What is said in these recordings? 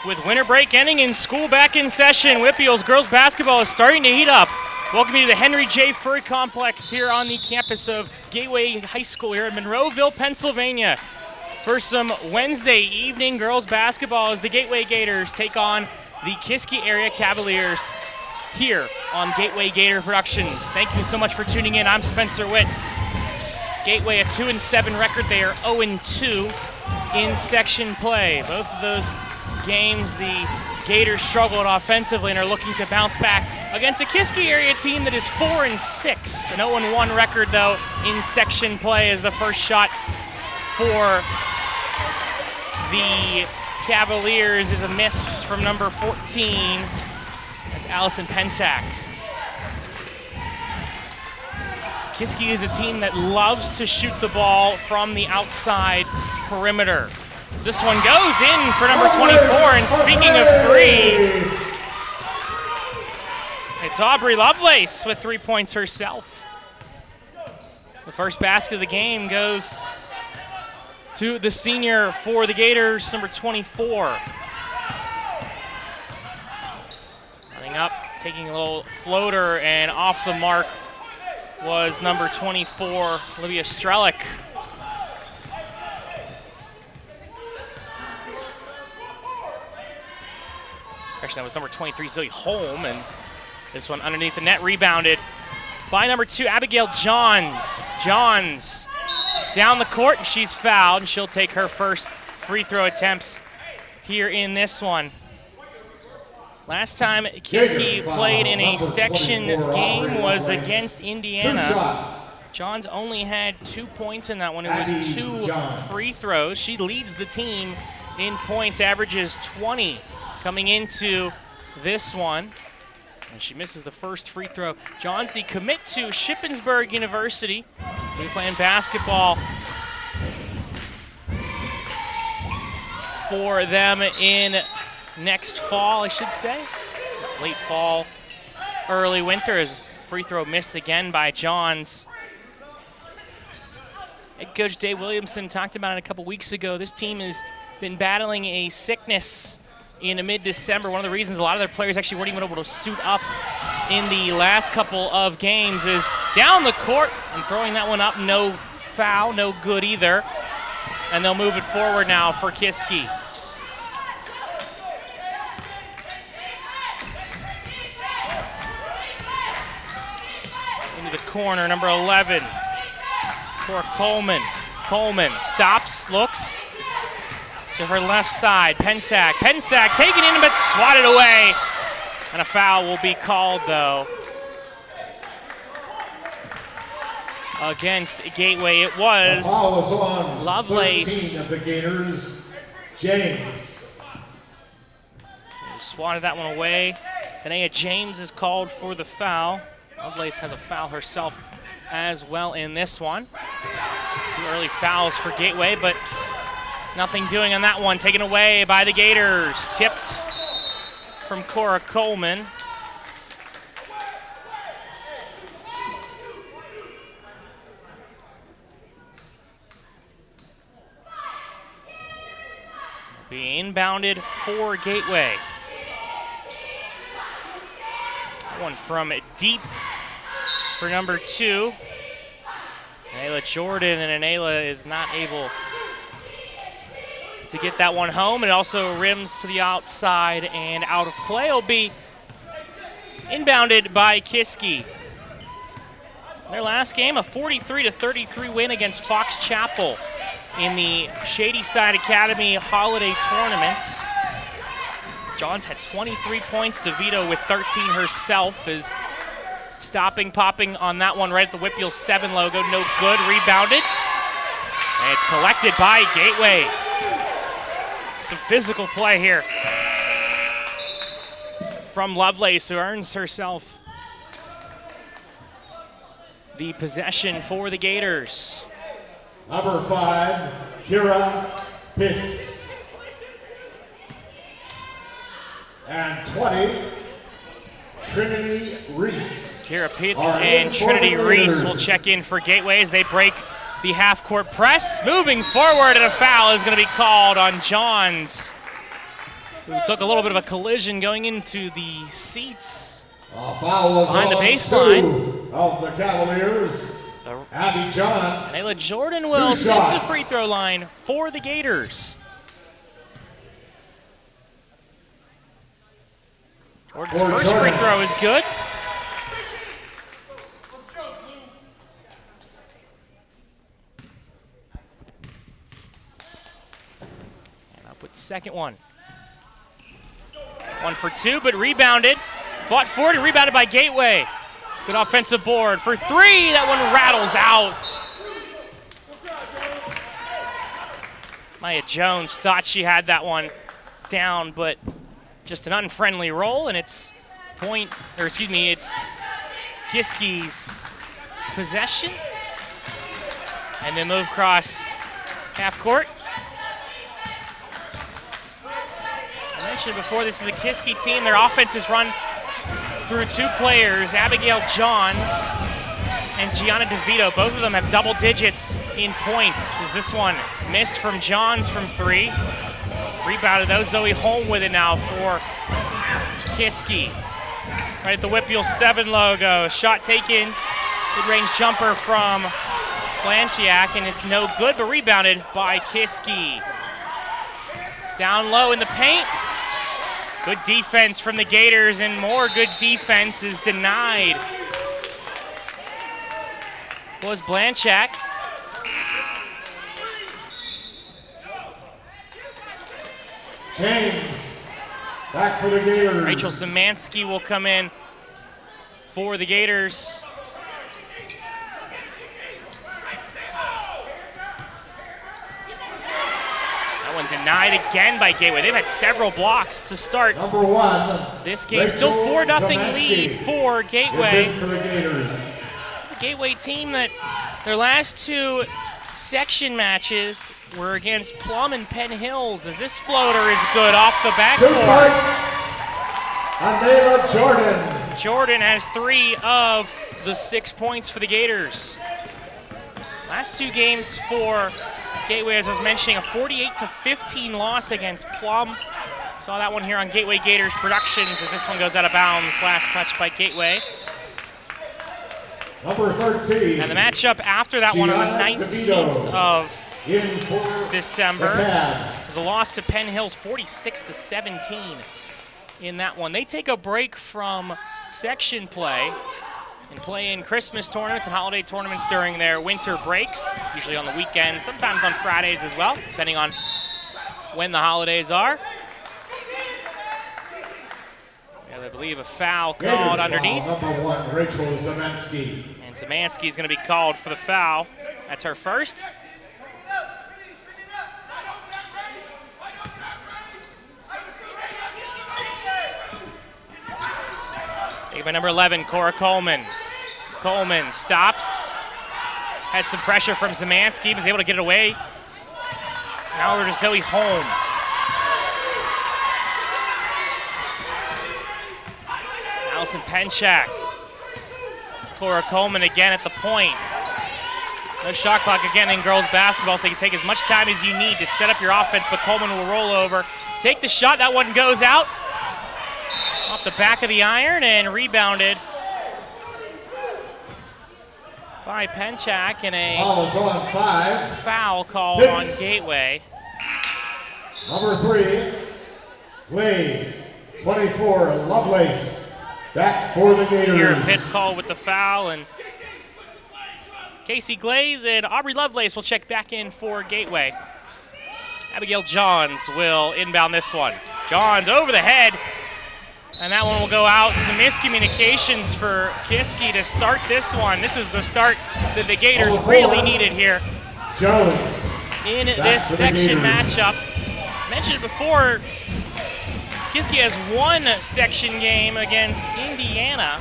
With winter break ending and school back in session, WPIAL's girls basketball is starting to heat up. Welcome you to the Henry J. Furry Complex here on the campus of Gateway High School here in Monroeville, Pennsylvania. For some Wednesday evening girls basketball as the Gateway Gators take on the Kiski area Cavaliers here on Gateway Gator Productions. Thank you so much for tuning in. I'm Spencer Witt. Gateway a 2-7 record. They are 0-2 in section play. Both of those games, the Gators struggled offensively and are looking to bounce back against a Kiski area team that is 4-6. An 0-1 record, though, in section play as the first shot for the Cavaliers is a miss from number 14. That's Allison Pensack. Kiski is a team that loves to shoot the ball from the outside perimeter. This one goes in for number 24, and speaking of threes, it's Aubrey Lovelace with 3 points herself. The first basket of the game goes to the senior for the Gators, number 24. Running up, taking a little floater, and off the mark was number 24, Olivia Strelick. Actually, that was number 23, Zoe Holm, and this one underneath the net, rebounded by number 2, Abigail Johns. Johns down the court, and she's fouled, and she'll take her first free throw attempts here in this one. Last time Kiski played in a section game was against Indiana. Johns only had 2 points in that one. It was 2 free throws. She leads the team in points, averages 20 coming into this one. And she misses the first free throw. Johns, the commit to Shippensburg University. We'll be playing basketball for them in next fall, I should say. It's late fall, early winter, as free throw missed again by Johns. Head coach Dave Williamson talked about it a couple weeks ago. This team has been battling a sickness in mid-December. One of the reasons a lot of their players actually weren't even able to suit up in the last couple of games is down the court and throwing that one up. No foul, no good either. And they'll move it forward now for Kiski. Into the corner, number 11 for Coleman. Coleman stops, looks to her left side. Pensack taken in but swatted away. And a foul will be called, though, against Gateway. It was Lovelace. Of the Gators, James. Swatted that one away. Danae James is called for the foul. Lovelace has a foul herself as well in this one. 2 early fouls for Gateway, but nothing doing on that one. Taken away by the Gators. Tipped from Cora Coleman. Be inbounded for Gateway. One from deep for number 2. Anayla Jordan, and Anayla is not able to get that one home. It also rims to the outside and out of play. Will be inbounded by Kiski. Their last game, a 43-33 win against Fox Chapel in the Shadyside Academy Holiday Tournament. Johns had 23 points. DeVito with 13 herself is popping on that one right at the WPIAL 7 logo. No good. Rebounded. And it's collected by Gateway. Some physical play here from Lovelace, who earns herself the possession for the Gators. Number 5, Kira Pitts. And 20, Trinity Reese. Kira Pitts and Trinity Reese will check in for Gateway as they break the half-court press. Moving forward, and a foul is going to be called on Johns. who took a little bit of a collision going into the seats foul was behind the on baseline. 2 of the Cavaliers. Abby Johns. Ayla Jordan will step to the free throw line for the Gators. Jordan's first free throw is good. And up with the second one. 1 for 2, but rebounded. Fought forward and rebounded by Gateway. Good offensive board for 3. That one rattles out. Maya Jones thought she had that one down, but just an unfriendly roll, and it's it's Kiski's possession. And then move across half court. I mentioned before, this is a Kiski team. Their offense is run through 2 players, Abigail Johns and Gianna DeVito. Both of them have double digits in points. As this one missed from Johns from 3. Rebounded though, Zoe Holm with it now for Kiski. Right at the WPIAL 7 logo. Shot taken, mid-range jumper from Blanchiak, and it's no good, but rebounded by Kiski. Down low in the paint. Good defense from the Gators, and more good defense is denied. Was Blanchak. James, back for the Gators. Rachel Zemansky will come in for the Gators. One denied again by Gateway. They've had several blocks to start Number 1. This game. Still 4-0 lead for Gateway. For the Gators. It's a Gateway team that their last 2 section matches were against Plum and Penn Hills, as this floater is good off the 2 backboard. points. Ayla Jordan. Jordan has 3 of the 6 points for the Gators. Last 2 games for Gateway, as I was mentioning, a 48-15 loss against Plum. Saw that one here on Gateway Gators Productions as this one goes out of bounds. Last touch by Gateway. Number 13. And the matchup after that one on the 19th of December was a loss to Penn Hills, 46-17 in that one. They take a break from section play and play in Christmas tournaments and holiday tournaments during their winter breaks, usually on the weekends, sometimes on Fridays as well, depending on when the holidays are. I believe a foul called underneath. Foul, number 1, Rachel Zemansky. And Zemansky is going to be called for the foul. That's her first. Taken by number 11, Cora Coleman. Coleman stops, has some pressure from Zemansky, was able to get it away. Now over to Zoe Holm. Allison Penchak. Cora Coleman again at the point. No shot clock again in girls basketball, so you can take as much time as you need to set up your offense, but Coleman will roll over. Take the shot, that one goes out. Off the back of the iron and rebounded by Penchak, and a foul called on Gateway. Number 3, Glaze, 24, Lovelace, back for the Gators. Here, Pitts called with the foul, and Casey Glaze and Aubrey Lovelace will check back in for Gateway. Abigail Johns will inbound this one. Johns over the head, and that one will go out. Some miscommunications for Kiski to start this one. This is the start that the Gators really needed here Jones in this section matchup. Mentioned before, Kiski has 1 section game against Indiana.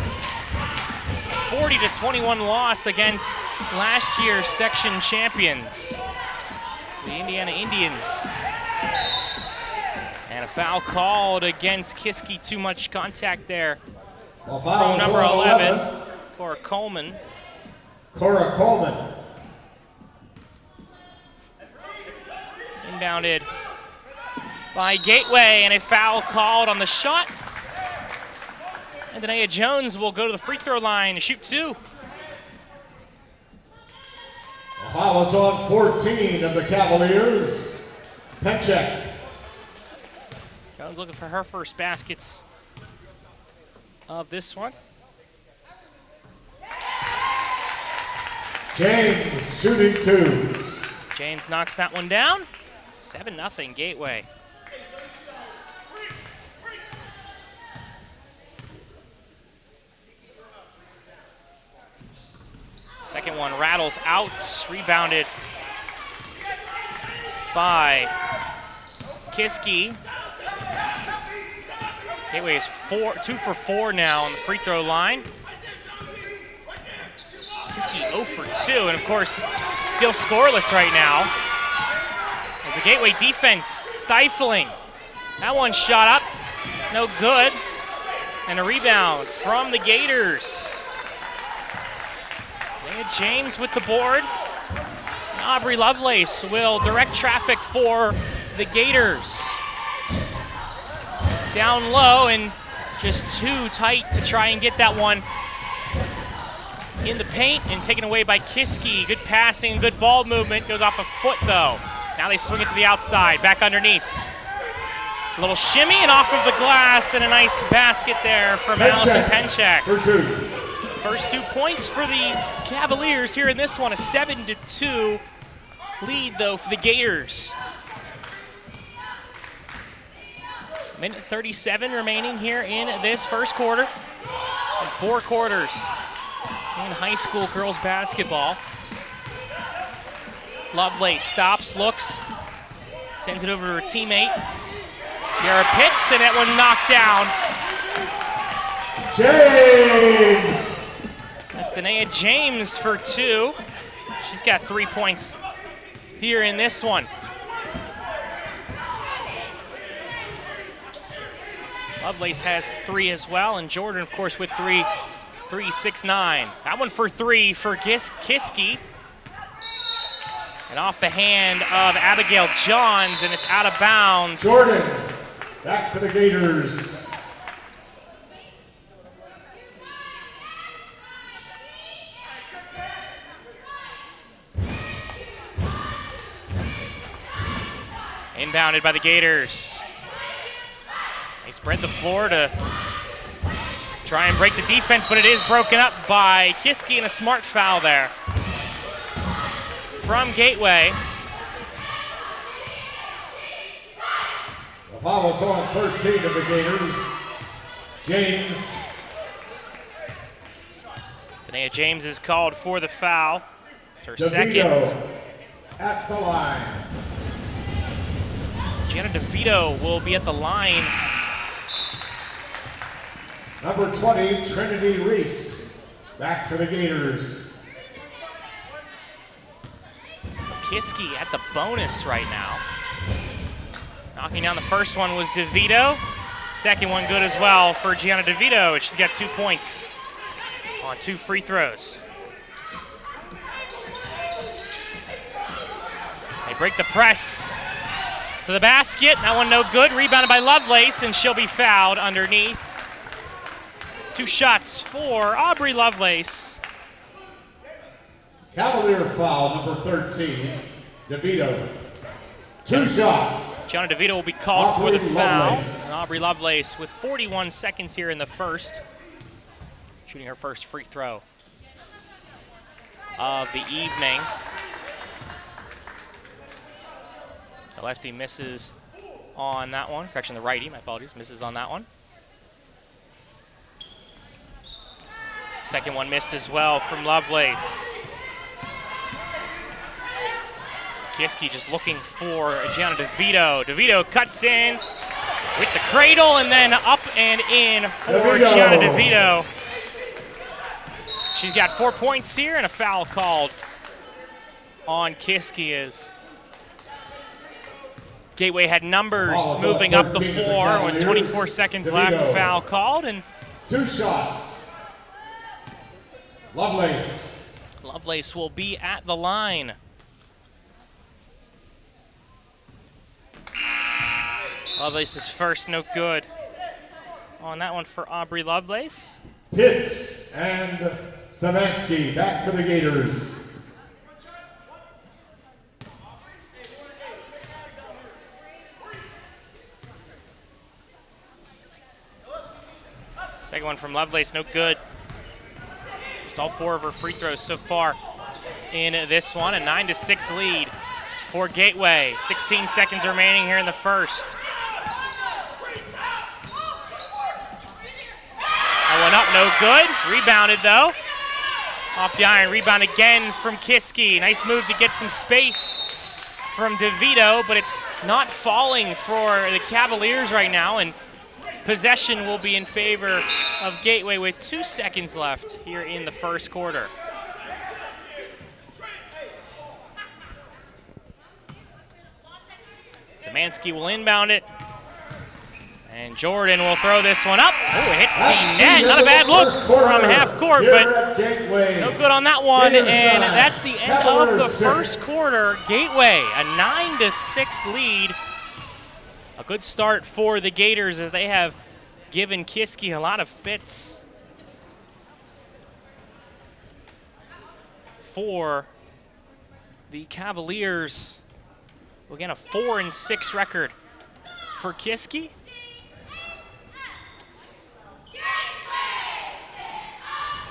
40-21 loss against last year's section champions, the Indiana Indians. And a foul called against Kiski. Too much contact there from number 11, Cora Coleman. Cora Coleman. by Gateway, and a foul called on the shot. And Danae Jones will go to the free throw line to shoot 2. The foul is on 14 of the Cavaliers. Penchek. Jones looking for her first baskets of this one. James shooting 2. James knocks that one down. 7-0 Gateway. Second one rattles out, rebounded by Kiski. Gateway is 2 for 4 now on the free throw line. Kiski 0 for 2, and of course, still scoreless right now. As the Gateway defense stifling. That one shot up, no good. And a rebound from the Gators. James with the board. And Aubrey Lovelace will direct traffic for the Gators. Down low and just too tight to try and get that one in the paint and taken away by Kiski. Good passing, good ball movement. Goes off a foot though. Now they swing it to the outside, back underneath. A little shimmy and off of the glass, and a nice basket there from Allison Penchek. For 2. First 2 points for the Cavaliers here in this one. A 7-2 lead though for the Gators. Minute 37 remaining here in this first quarter. And 4 quarters in high school girls basketball. Lovelace stops, looks, sends it over to her teammate. Garrett Pitts, and that one knocked down. James! That's Danae James for 2. She's got 3 points here in this one. Lovelace has 3 as well, and Jordan, of course, with 3, 6-9. That one for 3 for Kiski. And off the hand of Abigail Johns, and it's out of bounds. Jordan, back for the Gators. Inbounded by the Gators. They spread the floor to try and break the defense, but it is broken up by Kiski, and a smart foul there from Gateway. The foul is on 13 of the Gators. James. Danae James is called for the foul. It's her DeVito second. at the line. Gianna DeVito will be at the line. Number 20, Trinity Reese, back for the Gators. So Kiski at the bonus right now. Knocking down the first one was DeVito. Second one good as well for Gianna DeVito. She's got 2 points on 2 free throws. They break the press to the basket. That one no good. Rebounded by Lovelace, and she'll be fouled underneath. 2 shots for Aubrey Lovelace. Cavalier foul, number 13, DeVito. 2 shots. Gianna DeVito will be called for the foul. Lovelace. And Aubrey Lovelace with 41 seconds here in the first, shooting her first free throw of the evening. The lefty misses on that one. Correction, the righty, my apologies, misses on that one. Second one missed as well from Lovelace. Kiski just looking for Gianna DeVito. DeVito cuts in with the cradle, and then up and in for Gianna DeVito. She's got 4 points here, and a foul called on Kiski as Gateway had numbers moving up the floor with 24 seconds left. A foul called, and 2 shots. Lovelace. Lovelace will be at the line. Lovelace's first, no good. On that one for Aubrey Lovelace. Pitts and Savansky back for the Gators. Second one from Lovelace, no good. Just all 4 of her free throws so far in this one. A 9-6 lead for Gateway. 16 seconds remaining here in the first. That one up, no good. Rebounded though. Off the iron, rebound again from Kiski. Nice move to get some space from DeVito, but it's not falling for the Cavaliers right now, and possession will be in favor of Gateway with 2 seconds left here in the first quarter. Szymanski will inbound it. And Jordan will throw this one up. Oh, it hits the net. Not a bad look from half court, but no good on that one. And that's the end of the first quarter. Gateway, a 9-6 lead. A good start for the Gators as they have given Kiski a lot of fits. For the Cavaliers, again, a 4-6 record for Kiski.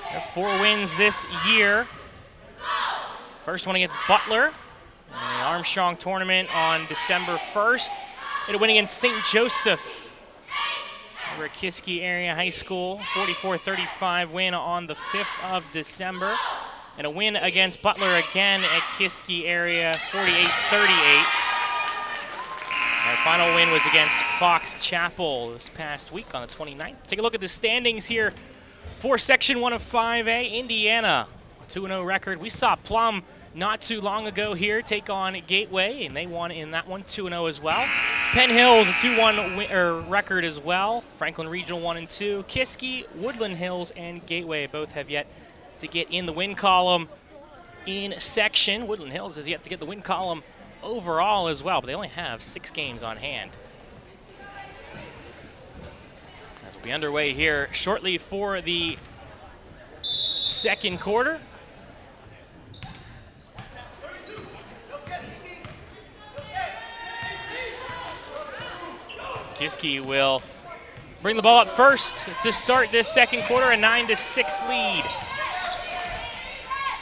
They have 4 wins this year. First one against Butler in the Armstrong tournament on December 1st. They had a win against St. Joseph over at Kiski Area High School. 44-35 win on the 5th of December. And a win against Butler again at Kiski Area, 48-38. Our final win was against Fox Chapel this past week on the 29th. Take a look at the standings here for Section 1 of 5A. Indiana, 2-0 record. We saw Plum not too long ago here take on Gateway, and they won in that one, 2-0 as well. Penn Hills, a 2-1 record as well. Franklin Regional 1-2. Kiski, Woodland Hills, and Gateway both have yet to get in the win column in section. Woodland Hills has yet to get the win column overall as well, but they only have 6 games on hand. As we'll be underway here shortly for the second quarter. Kiski will bring the ball up first to start this second quarter, a 9-6 lead.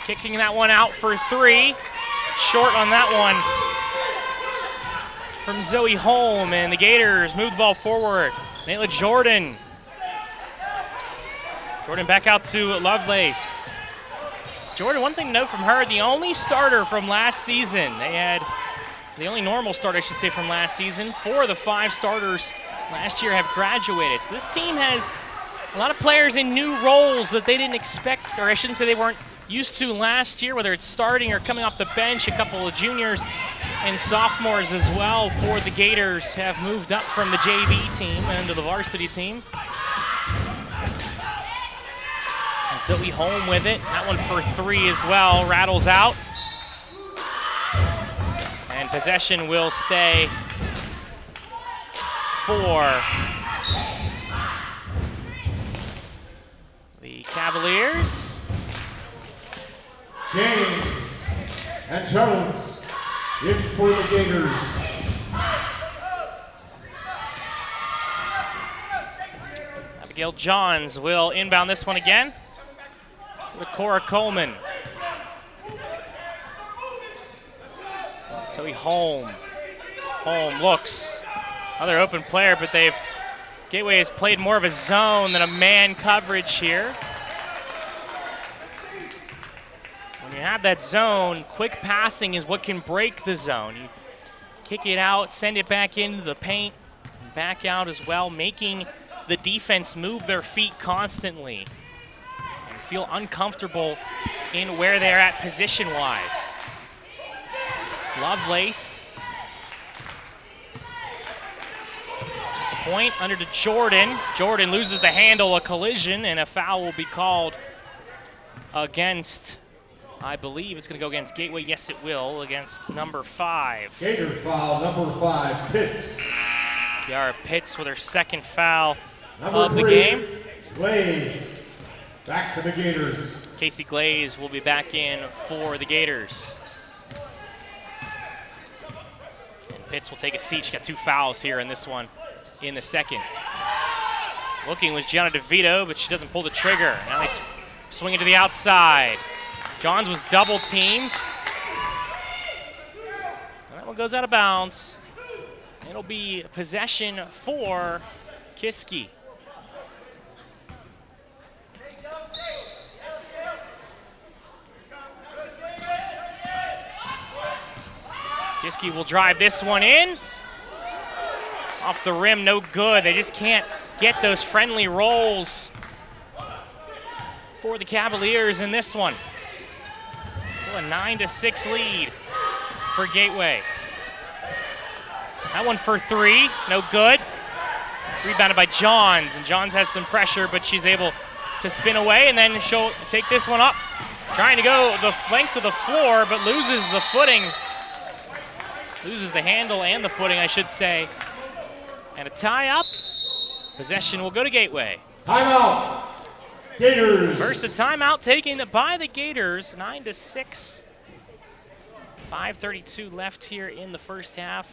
Kicking that one out for 3. Short on that one from Zoe Holm, and the Gators move the ball forward. Nayla Jordan. Jordan back out to Lovelace. Jordan, one thing to note from her, the only starter from last season. They had the only normal starter, I should say, from last season. 4 of the 5 starters last year have graduated. So this team has a lot of players in new roles that they didn't expect, or I shouldn't say they weren't used to last year, whether it's starting or coming off the bench. A couple of juniors and sophomores as well for the Gators have moved up from the JV team into the varsity team. And Zoe Holm with it. That one for 3 as well. Rattles out. And possession will stay for the Cavaliers. James and Jones in for the Gators. Abigail Johns will inbound this one again with Cora Coleman. Zoe Holm. Holm looks. Another open player, but Gateway has played more of a zone than a man coverage here. When you have that zone, quick passing is what can break the zone. You kick it out, send it back into the paint, and back out as well, making the defense move their feet constantly and feel uncomfortable in where they're at position-wise. Lovelace. Point under to Jordan. Jordan loses the handle, a collision, and a foul will be called against, I believe it's going to go against Gateway. Yes, it will, against number 5. Gator foul, number 5, Pitts. Kiara Pitts with her second foul Number of the 3, game. Glaze, back for the Gators. Casey Glaze will be back in for the Gators. And Pitts will take a seat. She got 2 fouls here in this one in the second. Looking was Gianna DeVito, but she doesn't pull the trigger. Now they swing it to the outside. Johns was double teamed. And that one goes out of bounds. It'll be possession for Kiski. Kiski will drive this one in. Off the rim, no good. They just can't get those friendly rolls for the Cavaliers in this one. Still a 9-6 lead for Gateway. That one for 3, no good. Rebounded by Johns, and Johns has some pressure, but she's able to spin away, and then she'll take this one up. Trying to go the length of the floor, but loses the footing. Loses the handle and the footing, I should say. And a tie-up. Possession will go to Gateway. Timeout, Gators. First, a timeout taken by the Gators, 9-6. 5:32 left here in the first half.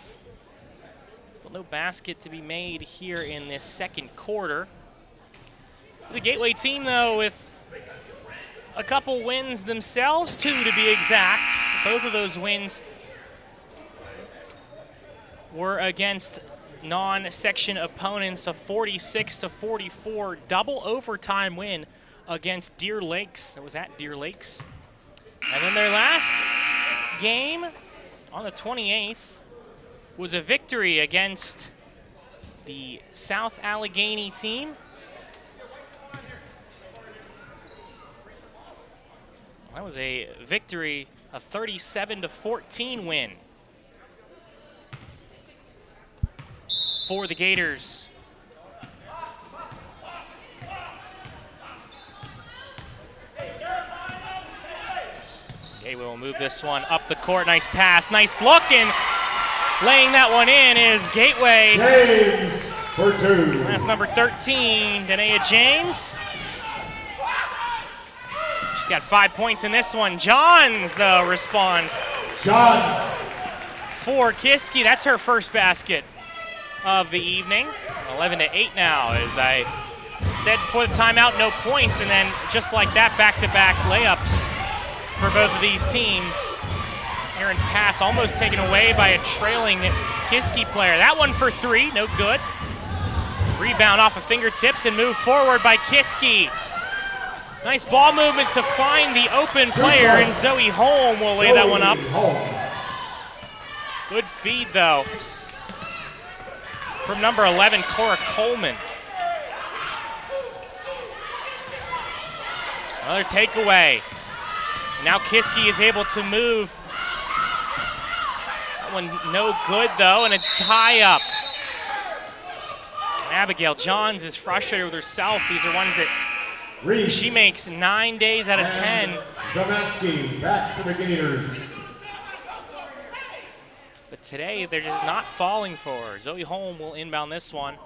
Still no basket to be made here in this second quarter. The Gateway team, though, with a couple wins themselves, 2 to be exact. Both of those wins were against non-section opponents, a 46-44 double overtime win against Deer Lakes. It was at Deer Lakes. And then their last game on the 28th was a victory against the South Allegheny team. That was a victory, a 37-14 win for the Gators. Gateway will move this one up the court. Nice pass, nice look, and laying that one in is Gateway. James for 2. That's number 13, Danae James. She's got 5 points in this one. Johns, though, responds. Johns For Kiski, that's her first basket of the evening. 11-8 now, as I said before the timeout, no points, and then just like that, back-to-back layups for both of these teams. Errant pass almost taken away by a trailing Kiski player. That one for 3, no good. Rebound off of fingertips and move forward by Kiski. Nice ball movement to find the open player, and Zoe Holm will lay that one up. Good feed, though, from number 11, Cora Coleman. Another takeaway. Now Kiski is able to move. That one no good, though, and a tie-up. Abigail Johns is frustrated with herself. These are ones that Reese. She makes 9 days out of 10. Zamansky back for the Gators. But today, they're just not falling for her. Zoe Holm will inbound this one.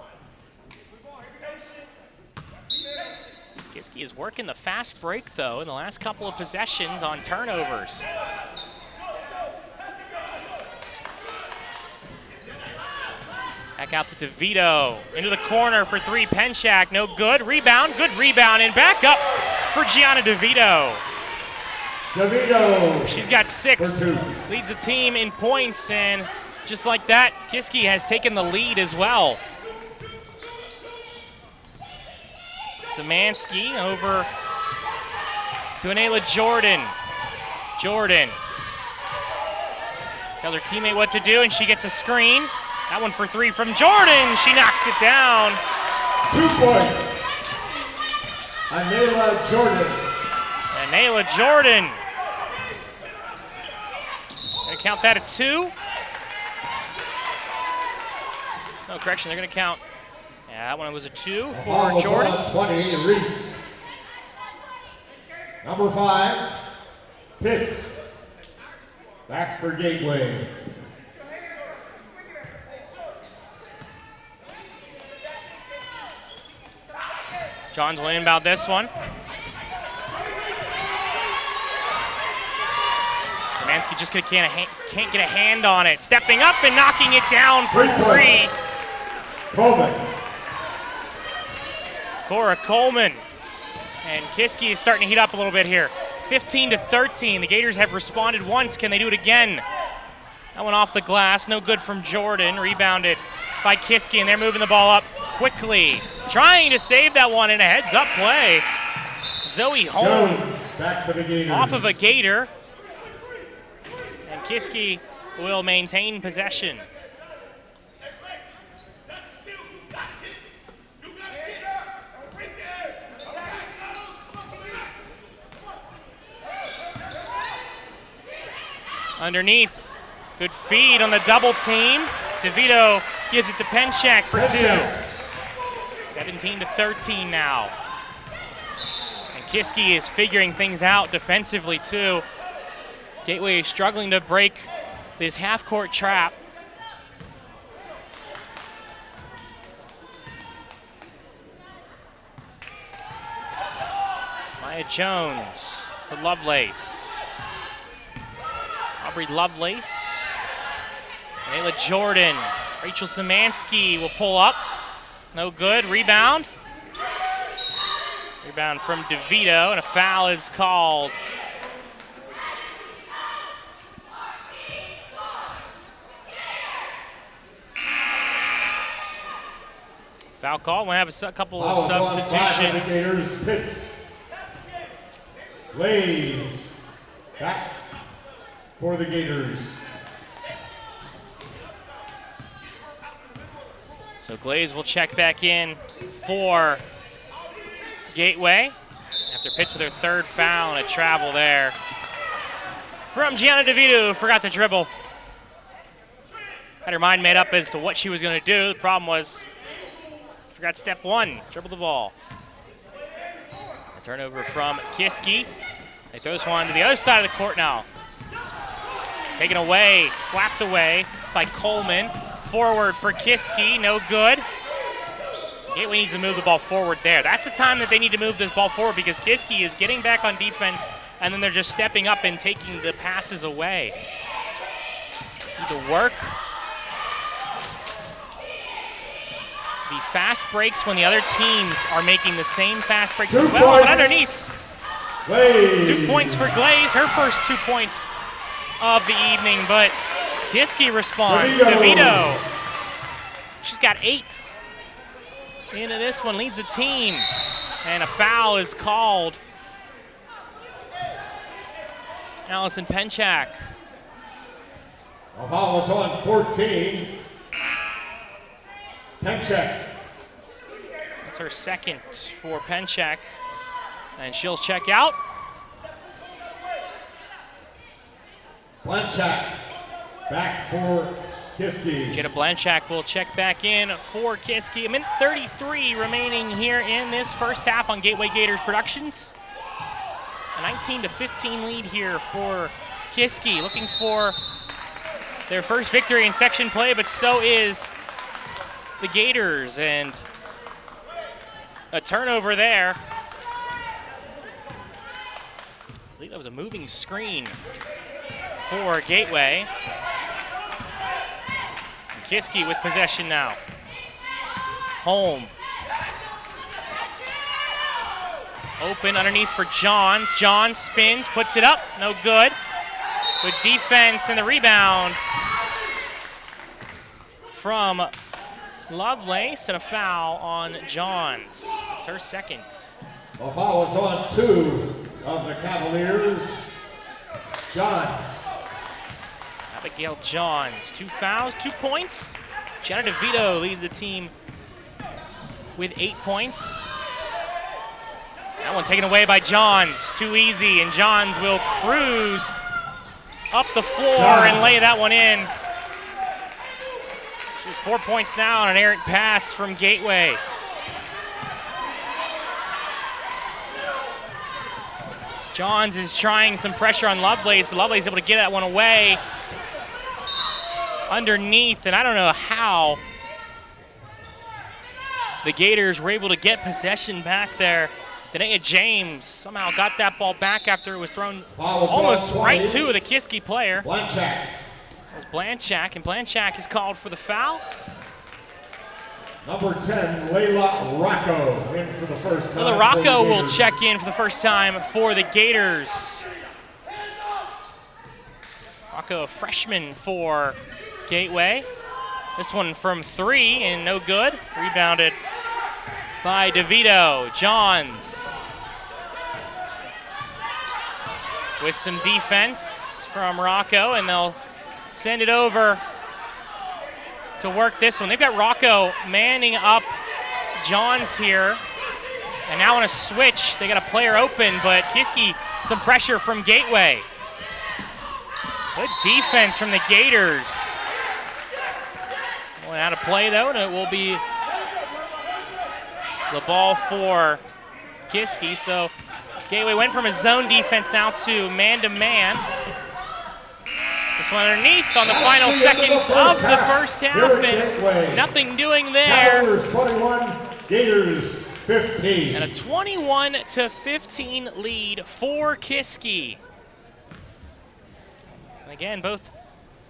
Kiski is working the fast break, though, in the last couple of possessions on turnovers. Back out to DeVito. Into the corner for 3, Penchak, no good. Rebound, good rebound, and back up for Gianna DeVito. DeVito. She's got 6, for 2. leads the team in points, and just like that, Kiski has taken the lead as well. Szymanski over to Anela Jordan. Jordan tells her teammate what to do, and she gets a screen. That one for 3 from Jordan. She knocks it down. 2 points. Anela Jordan. Anela Jordan. Gonna count that at 2. No, correction, they're gonna count. Yeah, that one was a 2 for Jordan. 20, Reese. Number 5, Pitts. Back for Gateway. Johns will inbound this one. Szymanski just can't get a hand on it. Stepping up and knocking it down for three. Coleman. Cora Coleman. And Kiski is starting to heat up a little bit here. 15-13. The Gators have responded once. Can they do it again? That one off the glass. No good from Jordan. Rebounded by Kiski, and they're moving the ball up quickly. Trying to save that one in a heads-up play. Zoe Holmes back for the Gators. Off of a Gator. And Kiski will maintain possession. Underneath, good feed on the double team. DeVito gives it to Penchak for two. 17-13 now. And Kiski is figuring things out defensively too. Gateway is struggling to break this half-court trap. Maya Jones to Lovelace. Aubrey Lovelace, Ayla Jordan, Rachel Szymanski will pull up. No good, rebound. Rebound from DeVito, and a foul is called. Foul call, we'll have a couple of substitutions. Gators, Pitts. Lays back for the Gators. So Glaze will check back in for Gateway after Pitts with her third foul and a travel there from Gianna DeVito, who forgot to dribble. Had her mind made up as to what she was going to do. The problem was, forgot step one, dribble the ball. A turnover from Kiski. They throw this one to the other side of the court now. Taken away, slapped away by Coleman. Forward for Kiski, no good. Gateway needs to move the ball forward there. That's the time that they need to move this ball forward because Kiski is getting back on defense and then they're just stepping up and taking the passes away. Need to work. The fast breaks when the other teams are making the same fast breaks as well. But underneath, Glaze. 2 points for Glaze, her first 2 points of the evening, but Kiski responds. DeVito. She's got 8 into this one, leads the team. And a foul is called. Allison Penchak. A foul is on 14. Penchak. That's her second for Penchak. And she'll check out. Blanchak back for Kiski. Jada Blanchak will check back in for Kiski. A minute 33 remaining here in this first half on Gateway Gators Productions. A 19-15 lead here for Kiski, looking for their first victory in section play, but so is the Gators, and a turnover there. I believe that was a moving screen for Gateway. Kiski with possession now. Home. Open underneath for Johns. Johns spins, puts it up, no good. Good defense and the rebound from Lovelace, and a foul on Johns. It's her second. A foul is on 2 of the Cavaliers. Johns. Abigail Johns, 2 fouls, 2 points. Gianna DeVito leads the team with 8 points. That one taken away by Johns, too easy, and Johns will cruise up the floor and lay that one in. She's 4 points now on an errant pass from Gateway. Johns is trying some pressure on Lovelace, but Lovelace is able to get that one away underneath, and I don't know how the Gators were able to get possession back there. Danae James somehow got that ball back after it was thrown almost right to the Kiski player. Blanchak. It was Blanchak, and Blanchak is called for the foul. Number 10, Layla Rocco, in for the first time. Layla Rocco will check in for the first time for the Gators. Rocco, a freshman for Gateway. This one from 3 and no good. Rebounded by DeVito. Johns with some defense from Rocco, and they'll send it over to work this one. They've got Rocco manning up Johns here. And now on a switch, they got a player open, but Kiski, some pressure from Gateway. Good defense from the Gators. Going out of play though, and it will be the ball for Kiski. So Gateway went from a zone defense now to man-to-man. This one underneath on the final seconds of the first half, and nothing doing there. Cavaliers 21, Gators 15. And a 21-15 lead for Kiski. And again, both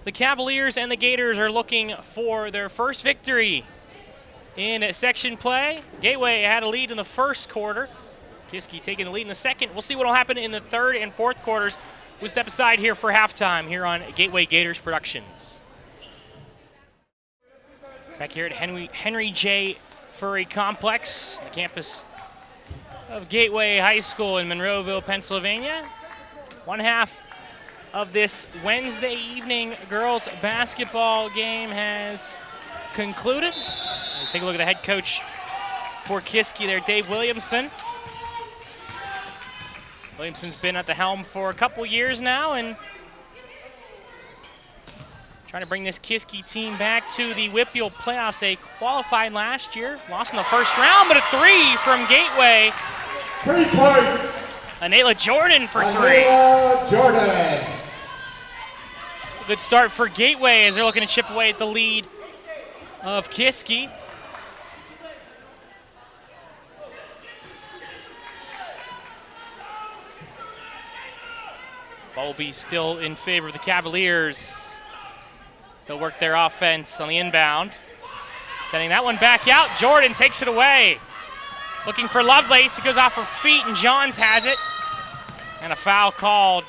the Cavaliers and the Gators are looking for their first victory in section play. Gateway had a lead in the first quarter. Kiski taking the lead in the second. We'll see what will happen in the third and fourth quarters. We'll step aside here for halftime here on Gateway Gators Productions. Back here at Henry J. Furry Complex, the campus of Gateway High School in Monroeville, Pennsylvania. One half of this Wednesday evening girls basketball game has concluded. Let's take a look at the head coach for Kiski there, Dave Williamson. Williamson's been at the helm for a couple years now and trying to bring this Kiski team back to the WPIAL playoffs. They qualified last year, lost in the first round, but a 3 from Gateway. 3 points. Anela Jordan for 3. Anela Jordan. Good start for Gateway as they're looking to chip away at the lead of Kiski. Ball will be still in favor of the Cavaliers. They'll work their offense on the inbound. Sending that one back out. Jordan takes it away. Looking for Lovelace. It goes off her feet, and Johns has it. And a foul called.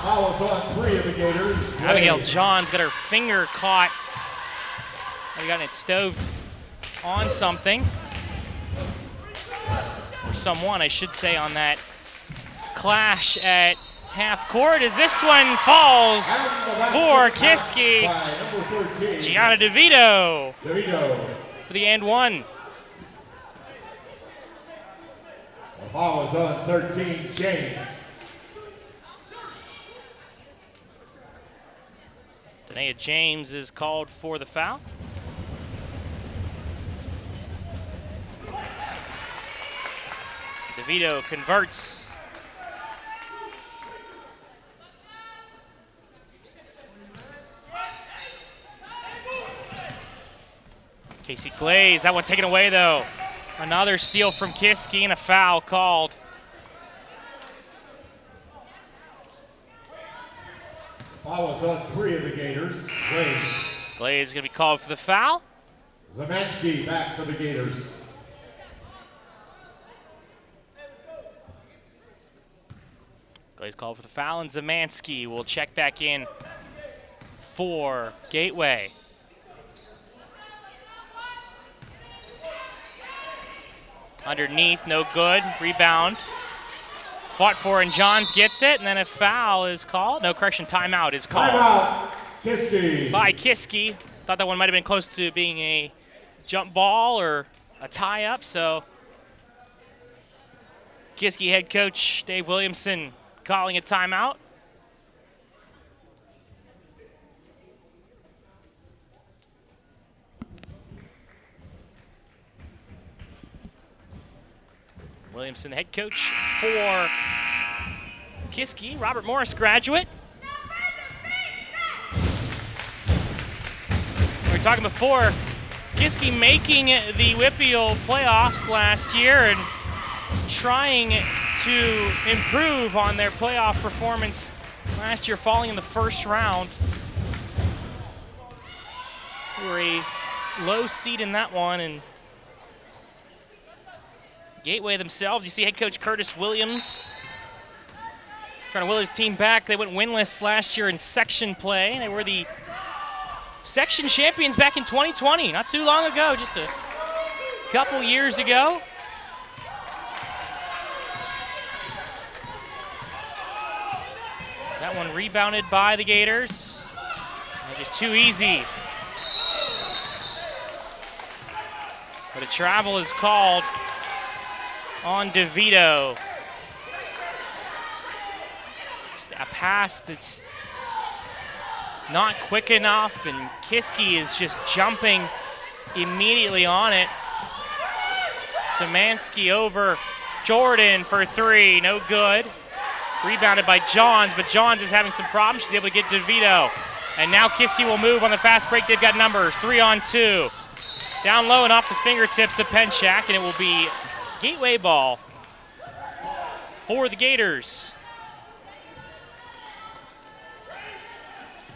Foul is on 3 of the Gators. Abigail Johns got her finger caught. They got it stoved on something. Or someone, I should say, on that clash at half court as this one falls for Kiski. Gianna DeVito for the and one. The foul is on 13, James. Danae James is called for the foul. DeVito converts. Casey Glaze, that one taken away though. Another steal from Kiski and a foul called. Foul is on 3 of the Gators. Glaze is going to be called for the foul. Zamansky back for the Gators. Glaze called for the foul, and Zamansky will check back in for Gateway. Underneath, no good. Rebound. Fought for, and Johns gets it, and then a foul is called. No, correction, timeout is called. Timeout, Kiski. By Kiski. Thought that one might have been close to being a jump ball or a tie-up, so Kiski head coach Dave Williamson calling a timeout. Williamson, the head coach for Kiski, Robert Morris graduate. We're talking before, Kiski making the WPIAL playoffs last year and trying to improve on their playoff performance last year, falling in the first round. They were a low seed in that one, and Gateway themselves, you see head coach Curtis Williams trying to will his team back. They went winless last year in section play. They were the section champions back in 2020, not too long ago, just a couple years ago. That one rebounded by the Gators. And just too easy. But a travel is called on DeVito. Just a pass that's not quick enough, and Kiski is just jumping immediately on it. Szymanski over Jordan for three, no good. Rebounded by Johns, but Johns is having some problems. She's able to get DeVito. And now Kiski will move on the fast break. They've got numbers, 3-on-2. Down low and off the fingertips of Penchak, and it will be Gateway ball for the Gators.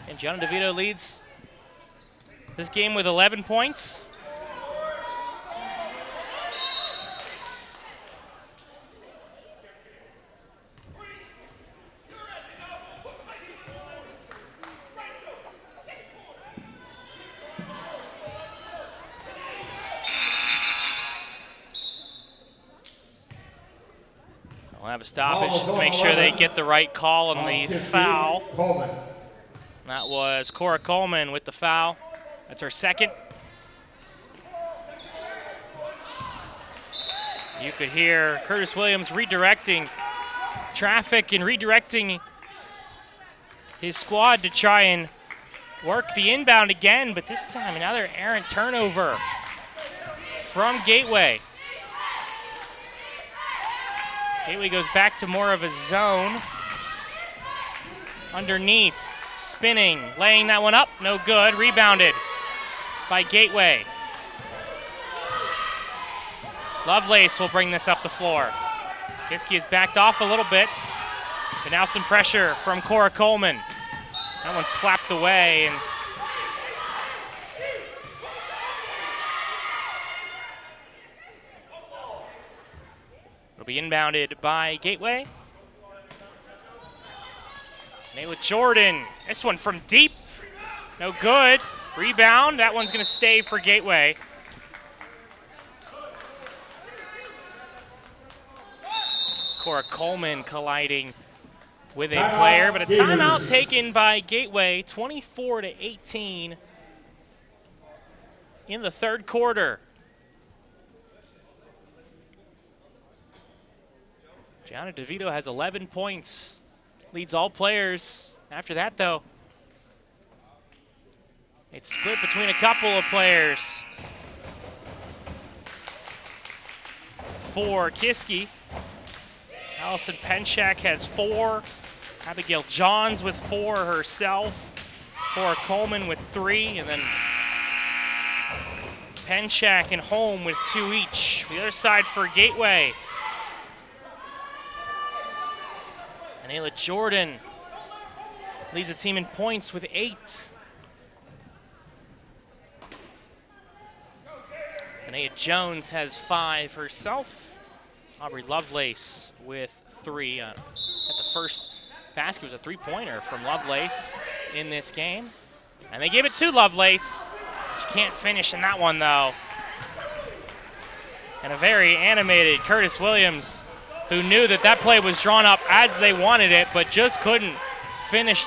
And Gianna DeVito leads this game with 11 points. We'll have a stoppage just to make sure they get the right call on the foul. That was Cora Coleman with the foul. That's her second. You could hear Curtis Williams redirecting traffic and redirecting his squad to try and work the inbound again, but this time another errant turnover from Gateway. Gateway goes back to more of a zone. Underneath, spinning, laying that one up, no good. Rebounded by Gateway. Lovelace will bring this up the floor. Kiski has backed off a little bit, but now some pressure from Cora Coleman. That one slapped away, and it'll be inbounded by Gateway. Nayla Jordan, this one from deep, no good. Rebound, that one's gonna stay for Gateway. Cora Coleman colliding with a player, but a timeout taken by Gateway, 24-18 in the third quarter. Gianna DeVito has 11 points, leads all players. After that, though, it's split between a couple of players. For Kiski, Allison Penchak has 4. Abigail Johns with 4 herself. Cora Coleman with 3, and then Penchak and Holm with 2 each. The other side for Gateway. Nayla Jordan leads the team in points with 8. Anaya Jones has 5 herself. Aubrey Lovelace with 3. At the first basket was a 3-pointer from Lovelace in this game. And they gave it to Lovelace. She can't finish in that one, though. And a very animated Curtis Williams, who knew that that play was drawn up as they wanted it, but just couldn't finish.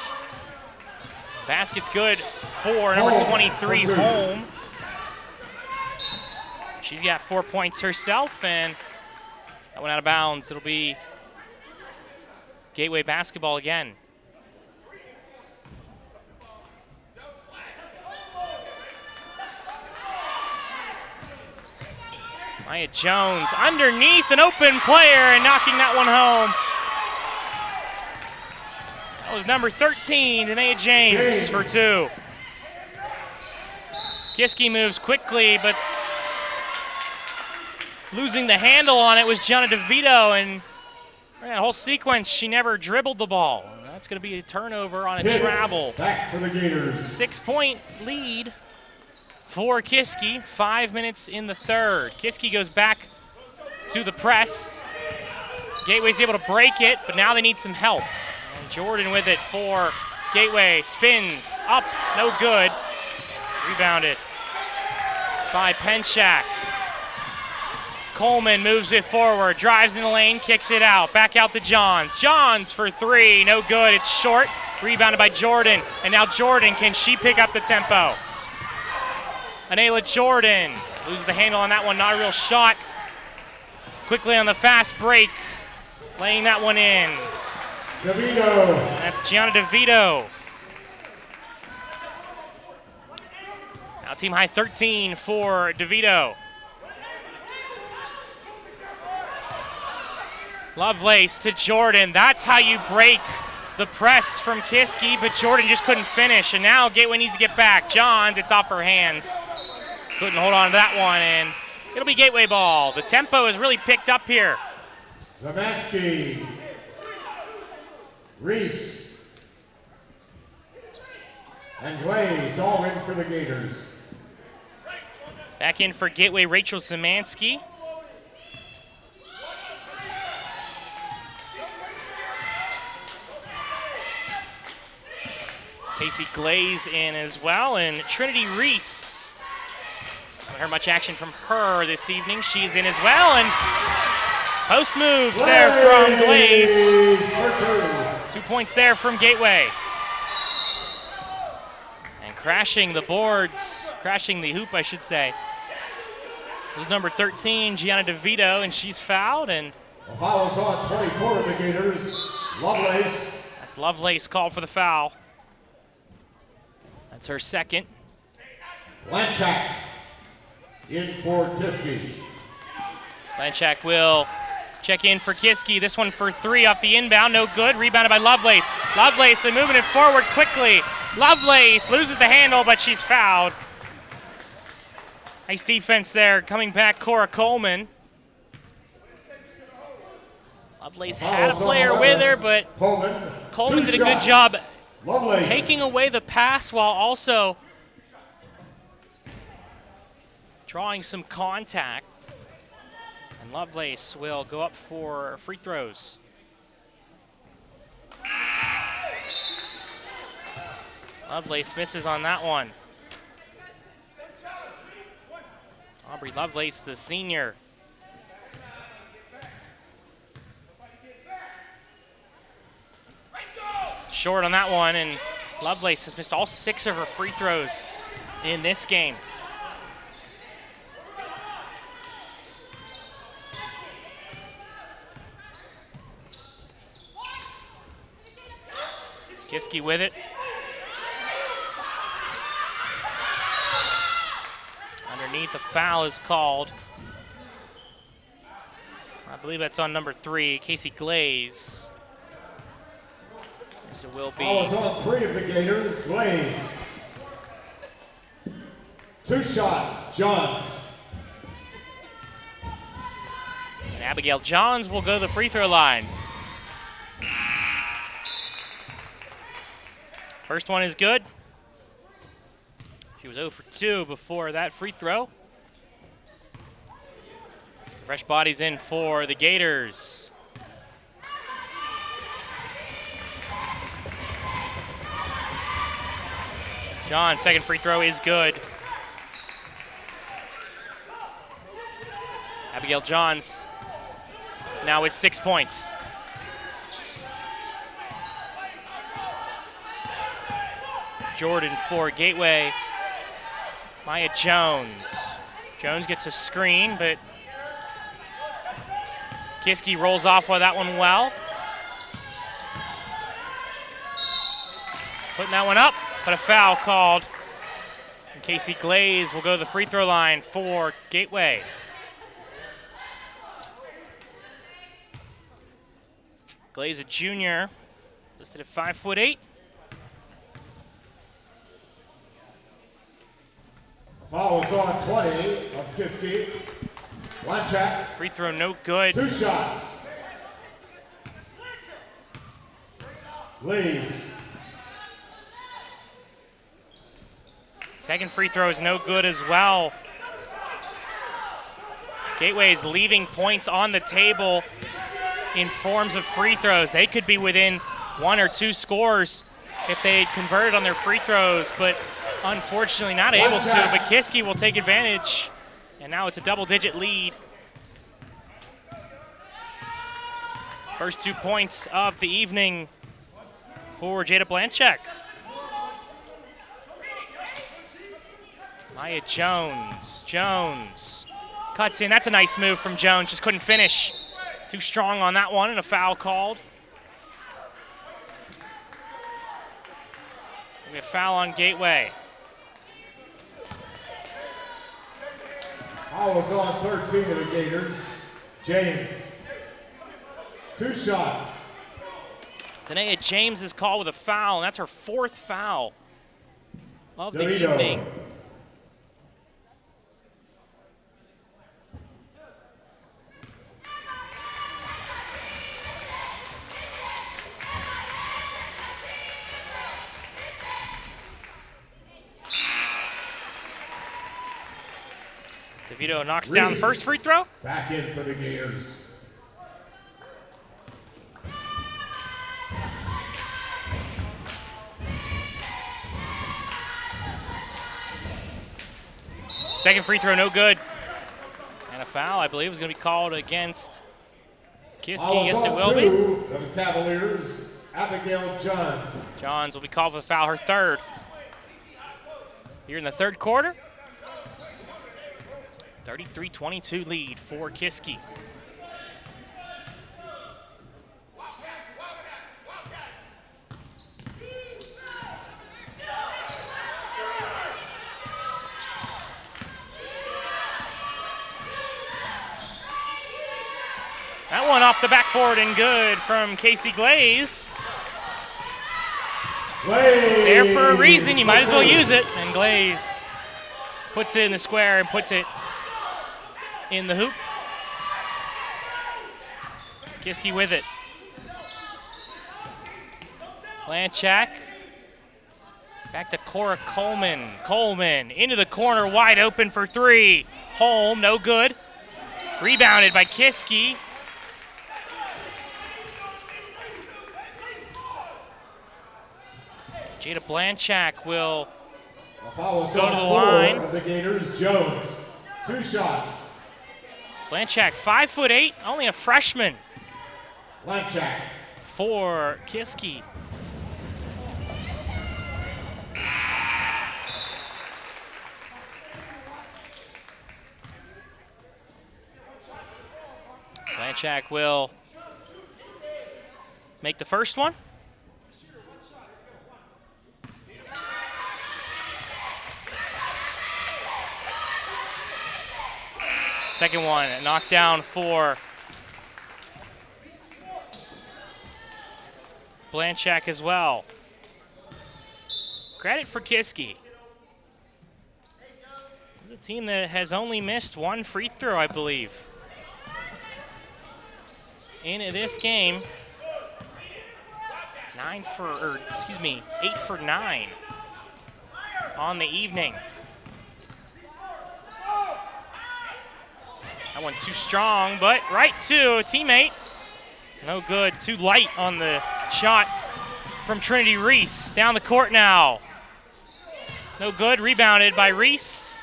Basket's good for number 23, Holm. She's got 4 points herself, and that went out of bounds. It'll be Gateway basketball again. Maya Jones underneath an open player and knocking that one home. That was number 13, Danae James for 2. Kiski moves quickly, but losing the handle on it was Gianna DeVito, and that whole sequence, she never dribbled the ball. That's going to be a turnover on a travel. Back for the Gators. 6-point lead for Kiski, 5 minutes in the third. Kiski goes back to the press. Gateway's able to break it, but now they need some help. And Jordan with it for Gateway, spins up, no good. Rebounded by Penchak. Coleman moves it forward, drives in the lane, kicks it out. Back out to Johns. Johns for three, no good, it's short. Rebounded by Jordan, and now Jordan, can she pick up the tempo? Anela Jordan loses the handle on that one, not a real shot. Quickly on the fast break, laying that one in. DeVito. That's Gianna DeVito. Now team high 13 for DeVito. Lovelace to Jordan. That's how you break the press from Kiski, but Jordan just couldn't finish. And now Gateway needs to get back. Johns, it's off her hands. Couldn't hold on to that one, and it'll be Gateway ball. The tempo has really picked up here. Zamansky. Reese. And Glaze all in for the Gators. Back in for Gateway, Rachel Zamansky. Casey Glaze in as well, and Trinity Reese. Haven't heard much action from her this evening. She's in as well, and post moves there from Glaze. 2 points there from Gateway. And crashing the boards, crashing the hoop, I should say. It was number 13, Gianna DeVito, and she's fouled. And the foul is on 24 of the Gators. Lovelace. That's Lovelace called for the foul. That's her second. Lanchak in for Kiski. Lanchak will check in for Kiski. This one for three off the inbound, no good. Rebounded by Lovelace. Lovelace moving it forward quickly. Lovelace loses the handle, but she's fouled. Nice defense there. Coming back, Cora Coleman. Lovelace had a player with her, but Coleman did a good job Lovelace. Taking away the pass while also drawing some contact. And Lovelace will go up for free throws. Lovelace misses on that one. Aubrey Lovelace, the senior. Short on that one, and Lovelace has missed all 6 of her free throws in this game. Kiski with it. Underneath, the foul is called. I believe that's on number 3, Casey Glaze. Yes, it will be. Foul is on 3 of the Gators. Glaze. 2 shots, Johns. And Abigail Johns will go to the free throw line. First one is good. She was 0 for 2 before that free throw. Fresh bodies in for the Gators. John, second free throw is good. Abigail Johns now with 6 points. Jordan for Gateway. Maya Jones. Jones gets a screen, but Kiski rolls off with that one well. Putting that one up, but a foul called. And Casey Glaze will go to the free throw line for Gateway. Glaze, a junior, listed at 5'8". Foul is on 20 of Kiski. Blanchak. Free throw no good. 2 shots. Leaves. Second free throw is no good as well. Gateway is leaving points on the table in forms of free throws. They could be within 1 or 2 scores if they had converted on their free throws, but unfortunately not able to. But Kiski will take advantage, and now it's a double-digit lead. First 2 points of the evening for Jada Blanchak. Maya Jones. Jones cuts in. That's a nice move from Jones. Just couldn't finish. Too strong on that one, and a foul called. We have a foul on Gateway. Foul is on 13 of the Gators. James. 2 shots. Danae James is called with a foul, and that's her 4th foul of the evening. DeVito knocks down the first free throw. Back in for the Gators. Second free throw, no good. And a foul, I believe, is going to be called against Kiski. Yes, it will be. Of the Cavaliers, Abigail Johns. Johns will be called for the foul, her 3rd. Here in the 3rd quarter. 33-22 lead for Kiski. That one off the backboard and good from Casey Glaze. It's there for a reason, you might as well use it. And Glaze puts it in the square and puts it in the hoop. Kiski with it. Blanchak. Back to Cora Coleman. Coleman into the corner, wide open for 3. Holm, no good. Rebounded by Kiski. Jada Blanchak will go to the line. Of the Gators, Jones. 2 shots. Blanchak, 5'8", only a freshman. Blanchak. For Kiski. Blanchak will make the first one. Second one, a knockdown for Blanchak as well. Credit for Kiski. The team that has only missed 1 free throw, I believe, in this game. 8 for 9 on the evening. That one too strong, but right to a teammate. No good, too light on the shot from Trinity Reese. Down the court now. No good, rebounded by Reese.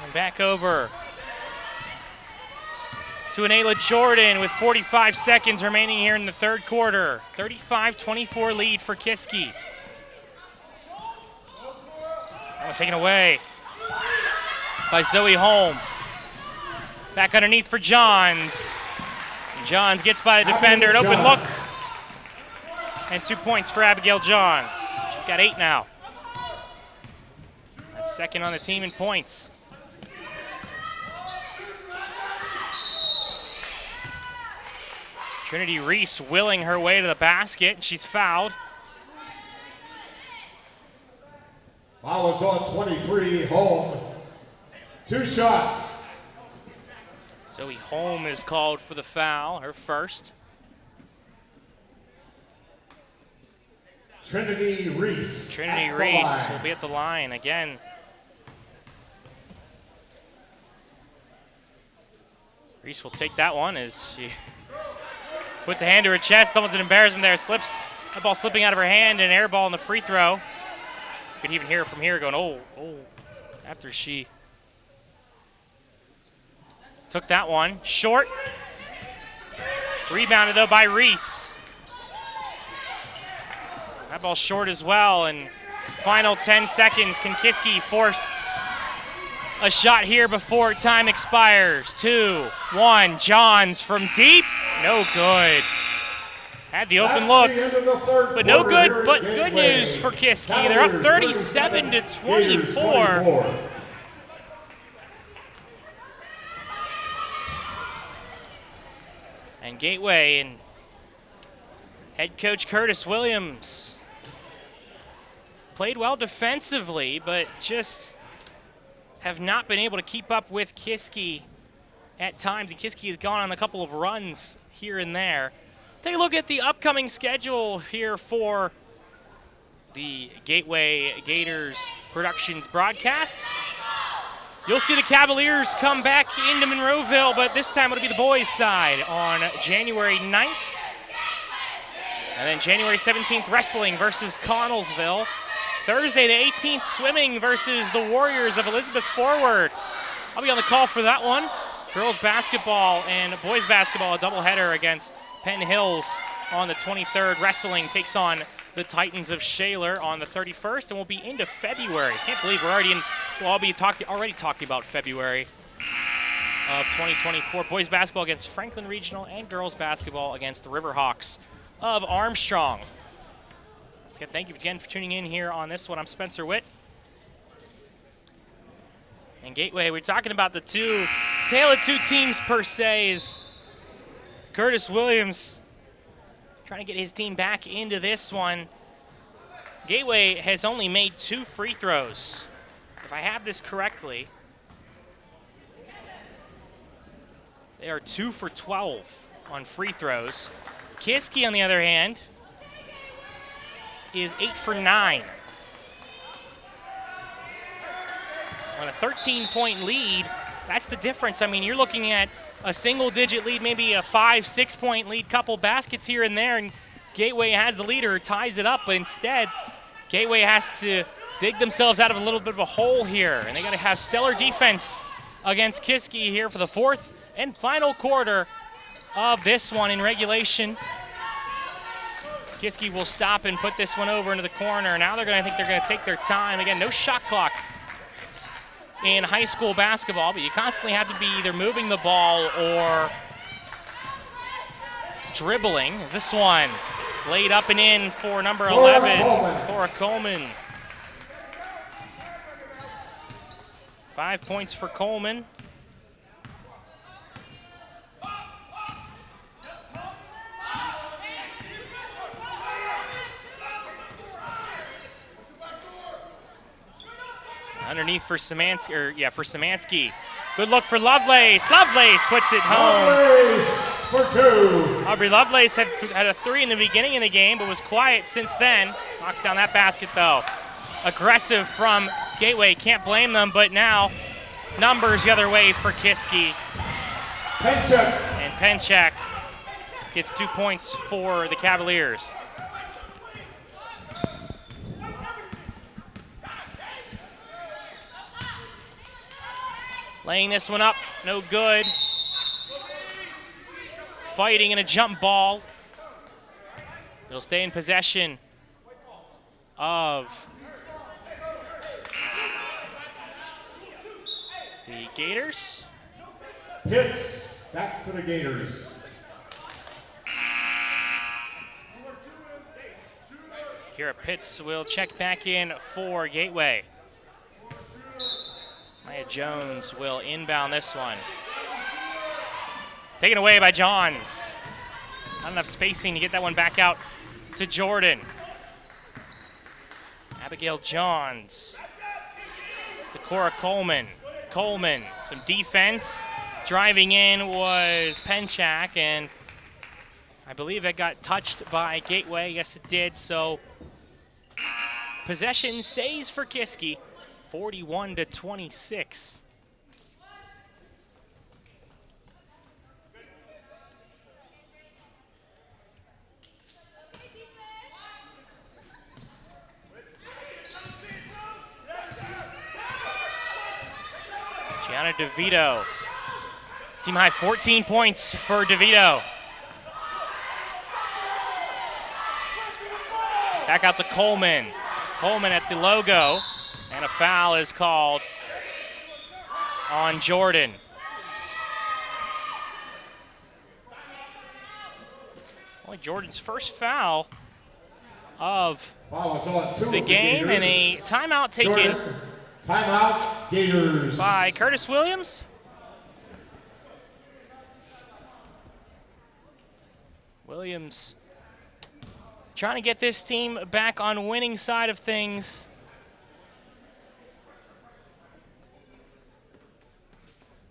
And back over to Anayla Jordan with 45 seconds remaining here in the 3rd quarter. 35-24 lead for Kiski. That one taken away by Zoe Holm. Back underneath for Johns. Johns gets by the defender, an open look. And 2 points for Abigail Johns. She's got 8 now. That's 2nd on the team in points. Trinity Reese willing her way to the basket. She's fouled. Foul is on 23, Holm. 2 shots. Zoe Holm is called for the foul, her first. Trinity Reese. Trinity Reese will be at the line again. Reese will take that one as she puts a hand to her chest. Almost an embarrassment there. Slips, that ball slipping out of her hand, and an air ball in the free throw. You can even hear it from here going, oh, after she took that one. Short. Rebounded, though, by Reese. That ball short as well, and final 10 seconds. Can Kiski force a shot here before time expires? 2, 1, Johns from deep. No good. Had the open look, but no good, but good news for Kiski. They're up 37-24. And Gateway and head coach Curtis Williams played well defensively, but just have not been able to keep up with Kiski at times. And Kiski has gone on a couple of runs here and there. Take a look at the upcoming schedule here for the Gateway Gators Productions broadcasts. You'll see the Cavaliers come back into Monroeville, but this time it'll be the boys' side on January 9th. And then January 17th, wrestling versus Connellsville. Thursday the 18th, swimming versus the Warriors of Elizabeth Forward. I'll be on the call for that one. Girls basketball and boys basketball, a doubleheader against Penn Hills on the 23rd. Wrestling takes on the Titans of Shaler on the 31st, and we'll be into February. Can't believe we're already in. We'll all be already talking about February of 2024. Boys basketball against Franklin Regional, and girls basketball against the Riverhawks of Armstrong. Thank you again for tuning in here on this one. I'm Spencer Witt. And Gateway, we're talking about the tale of two teams per se, is Curtis Williams trying to get his team back into this one. Gateway has only made 2 free throws. If I have this correctly, they are 2 for 12 on free throws. Kiski, on the other hand, is 8 for 9. On a 13-point lead, that's the difference. I mean, you're looking at a single-digit lead, maybe a 5-6 point lead, couple baskets here and there, and Gateway has the lead or ties it up, but instead, Gateway has to dig themselves out of a little bit of a hole here, and they got to have stellar defense against Kiski here for the 4th and final quarter of this one in regulation. Kiski will stop and put this one over into the corner. Now I think they're going to take their time. Again, no shot clock in high school basketball, but you constantly have to be either moving the ball or dribbling. Is this one laid up and in for number 11, Cora Coleman. 5 points for Coleman. Underneath for Szymanski, Good look for Lovelace. Lovelace puts it home. Lovelace for 2. Aubrey Lovelace had a 3 in the beginning of the game, but was quiet since then. Knocks down that basket, though. Aggressive from Gateway. Can't blame them, but now numbers the other way for Kiski. Penchak. And Penchak gets 2 points for the Cavaliers. Laying this one up, no good. Fighting in a jump ball. It'll stay in possession of the Gators. Pitts back for the Gators. Kira Pitts will check back in for Gateway. Maya Jones will inbound this one. Taken away by Johns. Not enough spacing to get that one back out to Jordan. Abigail Johns to Cora Coleman. Coleman, some defense. Driving in was Penchak, and I believe it got touched by Gateway. Yes, it did. So possession stays for Kiski, 41-26. Gianna DeVito. Team high 14 points for DeVito. Back out to Coleman. Coleman at the logo. And a foul is called on Jordan. Only Jordan's first foul of the game, and a timeout taken. Jordan, timeout, Gators. By Curtis Williams. Williams trying to get this team back on winning side of things.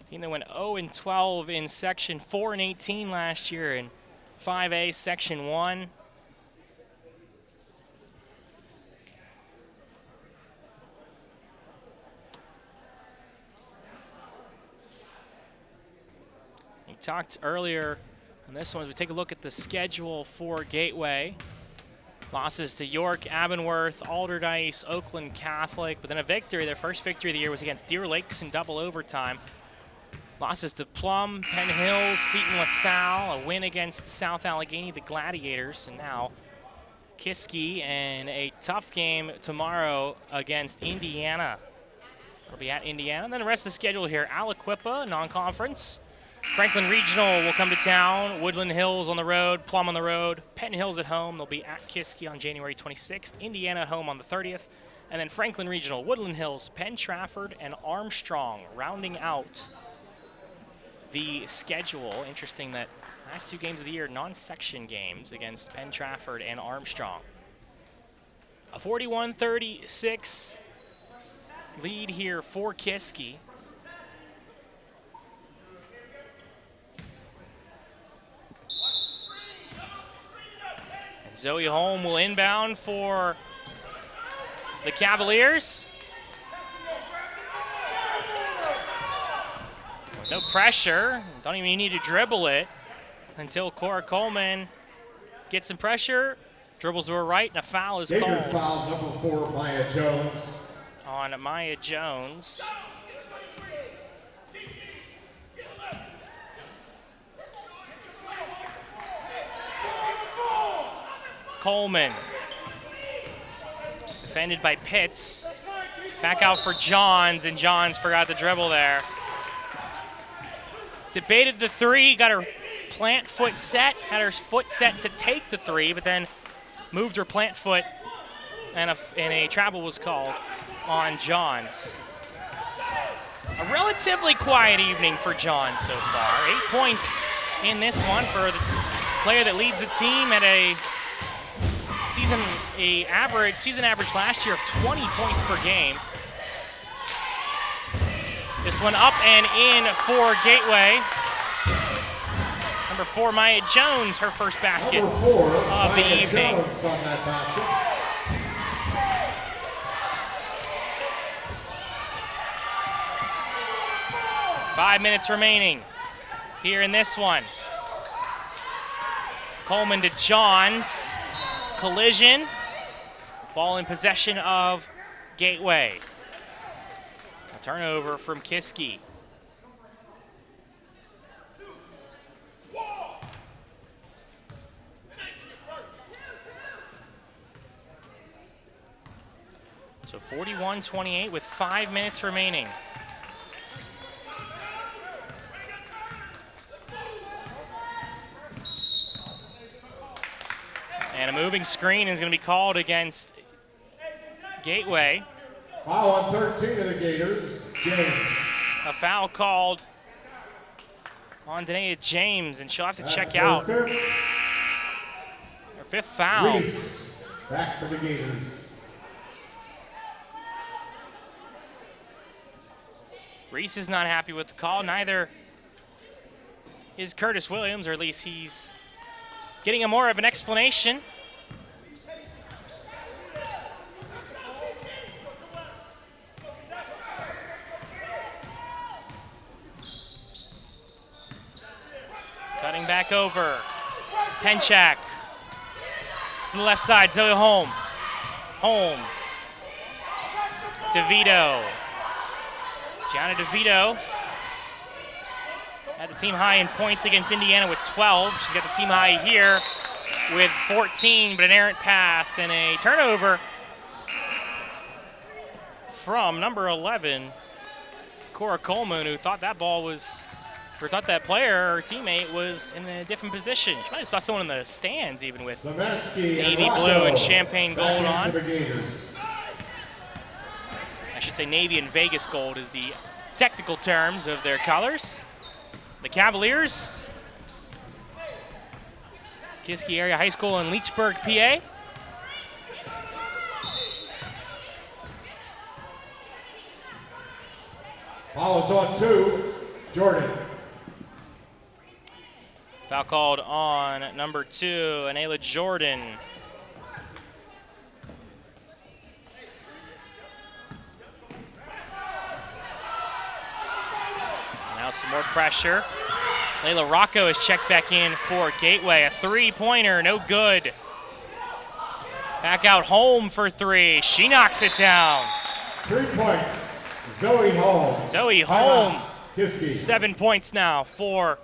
Team that went 0-12 in Section 4-18 last year in 5A Section 1. We talked earlier on this one as we take a look at the schedule for Gateway. Losses to York, Abernworth, Alderdice, Oakland Catholic, but then a victory. Their first victory of the year was against Deer Lakes in double overtime. Losses to Plum, Penn Hills, Seton LaSalle, a win against South Allegheny, the Gladiators, and now Kiski, and a tough game tomorrow against Indiana. It'll be at Indiana. And then the rest of the schedule here, Aliquippa, non-conference. Franklin Regional will come to town. Woodland Hills on the road, Plum on the road, Penn Hills at home. They'll be at Kiski on January 26th, Indiana at home on the 30th, and then Franklin Regional, Woodland Hills, Penn Trafford, and Armstrong rounding out the schedule. Interesting that last two games of the year, non-section games against Penn Trafford and Armstrong. A 41-36 lead here for Kiski. Zoe Holm will inbound for the Cavaliers. No pressure. Don't even need to dribble it until Cora Coleman gets some pressure. Dribbles to her right, and a foul is called. Gators foul number 4, Maya Jones. On Maya Jones. Coleman, defended by Pitts. Back out for Johns, and Johns forgot the dribble there. Debated the three, got her plant foot set, had her foot set to take the three, but then moved her plant foot, and a travel was called on Johns. A relatively quiet evening for Johns so far. 8 points in this one for the player that leads the team at a season average last year of 20 points per game. This one up and in for Gateway. Number 4, Maya Jones, her first basket of the evening. Jones on that basket. Five minutes remaining here in this one. Coleman to Johns. Collision. Ball in possession of Gateway. A turnover from Kiski. So 41-28 with 5 minutes remaining. And a moving screen is going to be called against Gateway. Foul on 13 of the Gators, James. A foul called on Danae James, and she'll have to check out. Her fifth foul. Reese, back for the Gators. Reese is not happy with the call. Neither is Curtis Williams, or at least he's getting a more of an explanation. Cutting back over. Penchak. To the left side, Zoe Holm. Holm. DeVito. Gianna DeVito had the team high in points against Indiana with 12. She's got the team high here with 14, but an errant pass and a turnover from number 11, Cora Coleman, who thought that ball was, or thought that player or teammate was in a different position. She might have saw someone in the stands even with navy blue and champagne gold on. I should say navy and Vegas gold is the technical terms of their colors. The Cavaliers, Kiski Area High School in Leechburg, PA. Foul is on 2, Jordan. Foul called on number 2, Anayla Jordan. Now some more pressure. Layla Rocco is checked back in for Gateway. A three-pointer, no good. Back out Holm for 3. She knocks it down. 3 points, Zoe Holm. Zoe Holm, Kiski. 7 points now for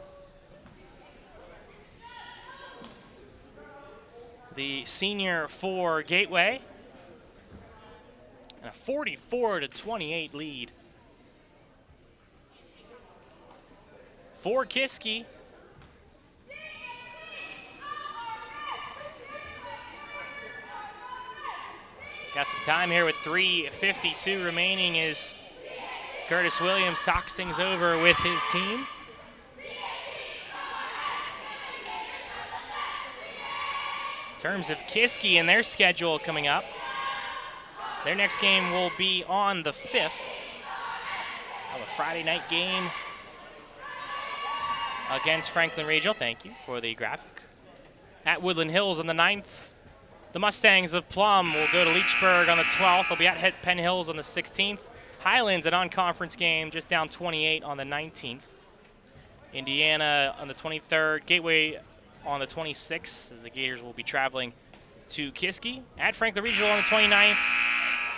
the senior for Gateway. And a 44-28 lead for Kiski. Got some time here with 3:52 remaining as Curtis Williams talks things over with his team. In terms of Kiski and their schedule coming up, their next game will be on the 5th. A Friday night game against Franklin Regional. Thank you for the graphic. At Woodland Hills on the 9th. The Mustangs of Plum will go to Leechburg on the 12th. They'll be at Penn Hills on the 16th. Highlands, a non-conference game, just down 28 on the 19th. Indiana on the 23rd. Gateway on the 26th, as the Gators will be traveling to Kiski. At Franklin Regional on the 29th.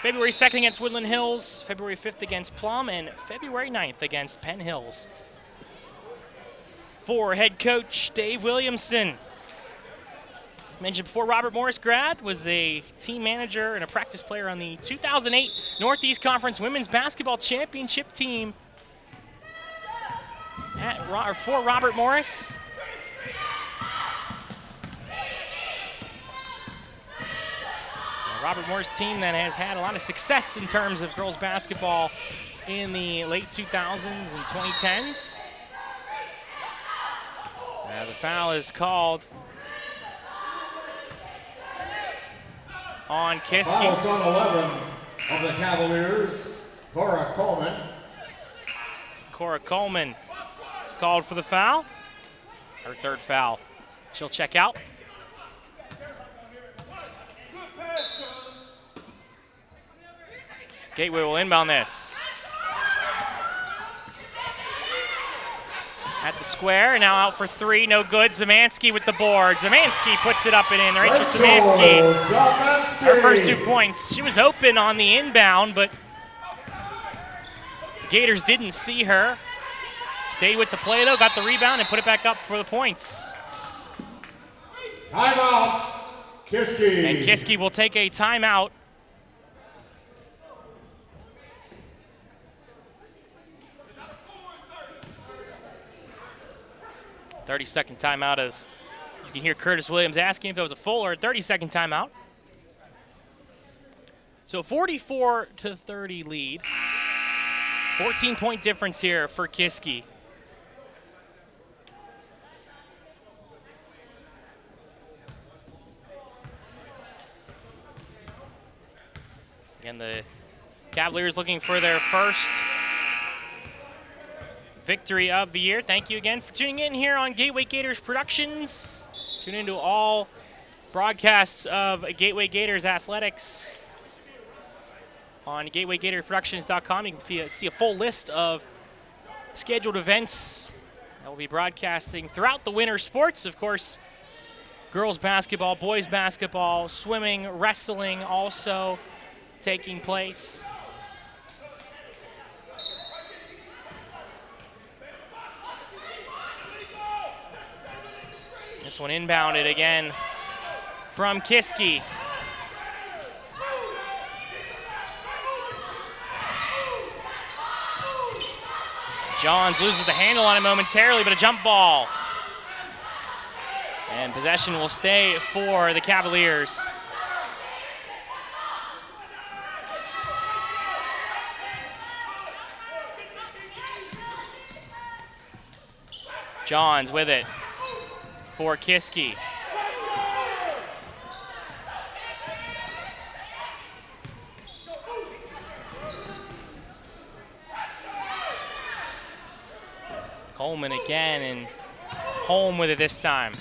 February 2nd against Woodland Hills. February 5th against Plum. And February 9th against Penn Hills. For head coach Dave Williamson. Mentioned before, Robert Morris grad, was a team manager and a practice player on the 2008 Northeast Conference Women's Basketball Championship team for Robert Morris. Robert Morris team that has had a lot of success in terms of girls basketball in the late 2000s and 2010s. The foul is called on Kiski. Fouls on 11 of the Cavaliers, Cora Coleman. Cora Coleman called for the foul. Her 3rd foul. She'll check out. Gateway will inbound this. At the square, now out for 3, no good. Zemansky with the board. Zemansky puts it up and in. Rachel Zemansky, her first 2 points. She was open on the inbound, but the Gators didn't see her. Stayed with the play though, got the rebound and put it back up for the points. Timeout, Kiski. And Kiski will take a timeout. "30-second timeout," as you can hear Curtis Williams asking if it was a full or a 30-second timeout. So 44-30 lead. 14-point difference here for Kiski. Again, the Cavaliers looking for their first victory of the year. Thank you again for tuning in here on Gateway Gators Productions. Tune into all broadcasts of Gateway Gators athletics on gatewaygatorproductions.com. You can see a full list of scheduled events that will be broadcasting throughout the winter sports. Of course, girls basketball, boys basketball, swimming, wrestling also taking place. This one inbounded again from Kiski. Johns loses the handle on it momentarily, but a jump ball. And possession will stay for the Cavaliers. Johns with it for Kiski. Coleman again, and home with it this time.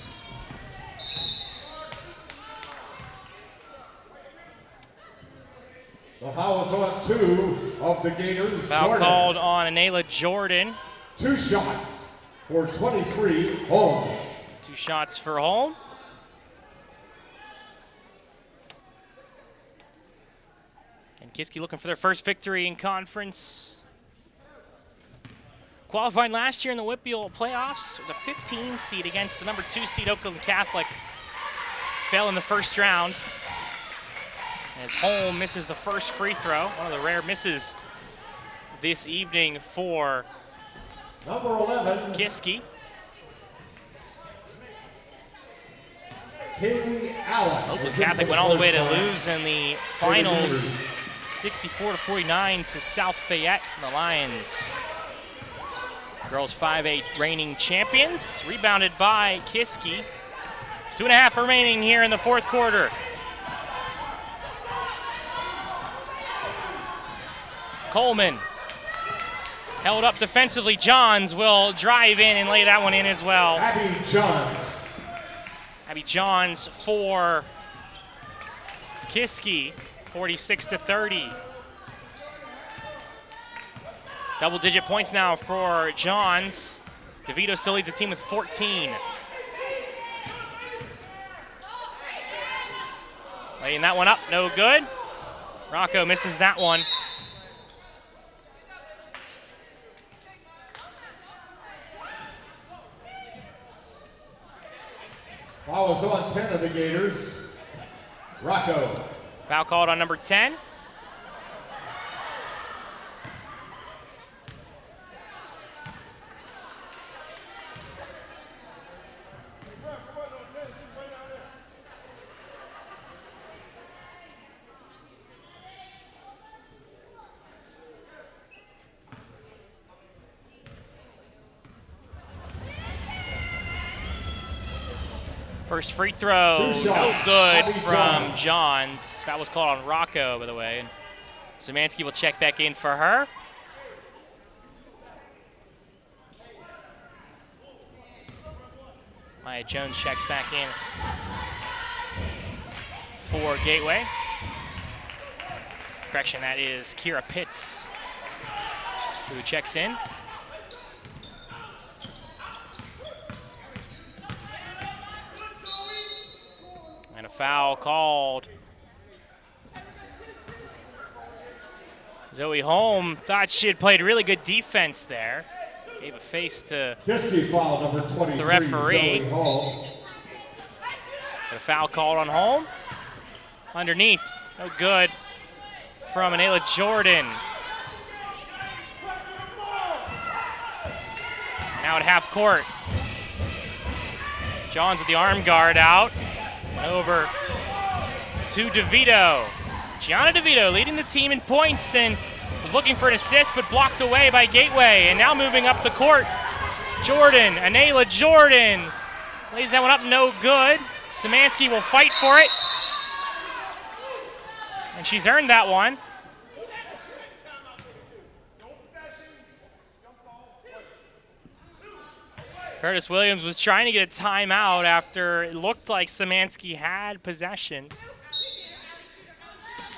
The foul is on 2 of the Gators. Foul called on Anela Jordan. 2 shots for 23, home. 2 shots for home. And Kiski looking for their first victory in conference. Qualified last year in the WPIAL playoffs. It was a 15 seed against the number 2 seed Oakland Catholic. Fell in the first round. As Holm misses the first free throw. One of the rare misses this evening for number 11, Kiski. Oakland Catholic went all the way to lose in the finals, 64-49 to South Fayette and the Lions. Girls 5A reigning champions, rebounded by Kiski. 2.5 remaining here in the fourth quarter. Coleman held up defensively. Johns will drive in and lay that one in as well. Abby Johns for Kiski, 46-30. Double-digit points now for Johns. DeVito still leads the team with 14. Laying that one up, no good. Rocco misses that one. Foul is on 10 of the Gators. Rocco. Foul called on number 10. First free throw, no good from Johns. That was called on Rocco, by the way. And Szymanski will check back in for her. Maya Jones checks back in for Gateway. Correction, that is Kira Pitts who checks in. And a foul called. Zoe Holm thought she had played really good defense there. Gave a face to Kiski foul number 23, the referee. Zoe Holm. A foul called on Holm. Underneath, no good from Anela Jordan. Now at half court. Johns with the arm guard out. Over to DeVito. Gianna DeVito leading the team in points and was looking for an assist, but blocked away by Gateway. And now moving up the court, Jordan, Anela Jordan. Lays that one up, no good. Szymanski will fight for it. And she's earned that one. Curtis Williams was trying to get a timeout after it looked like Szymanski had possession.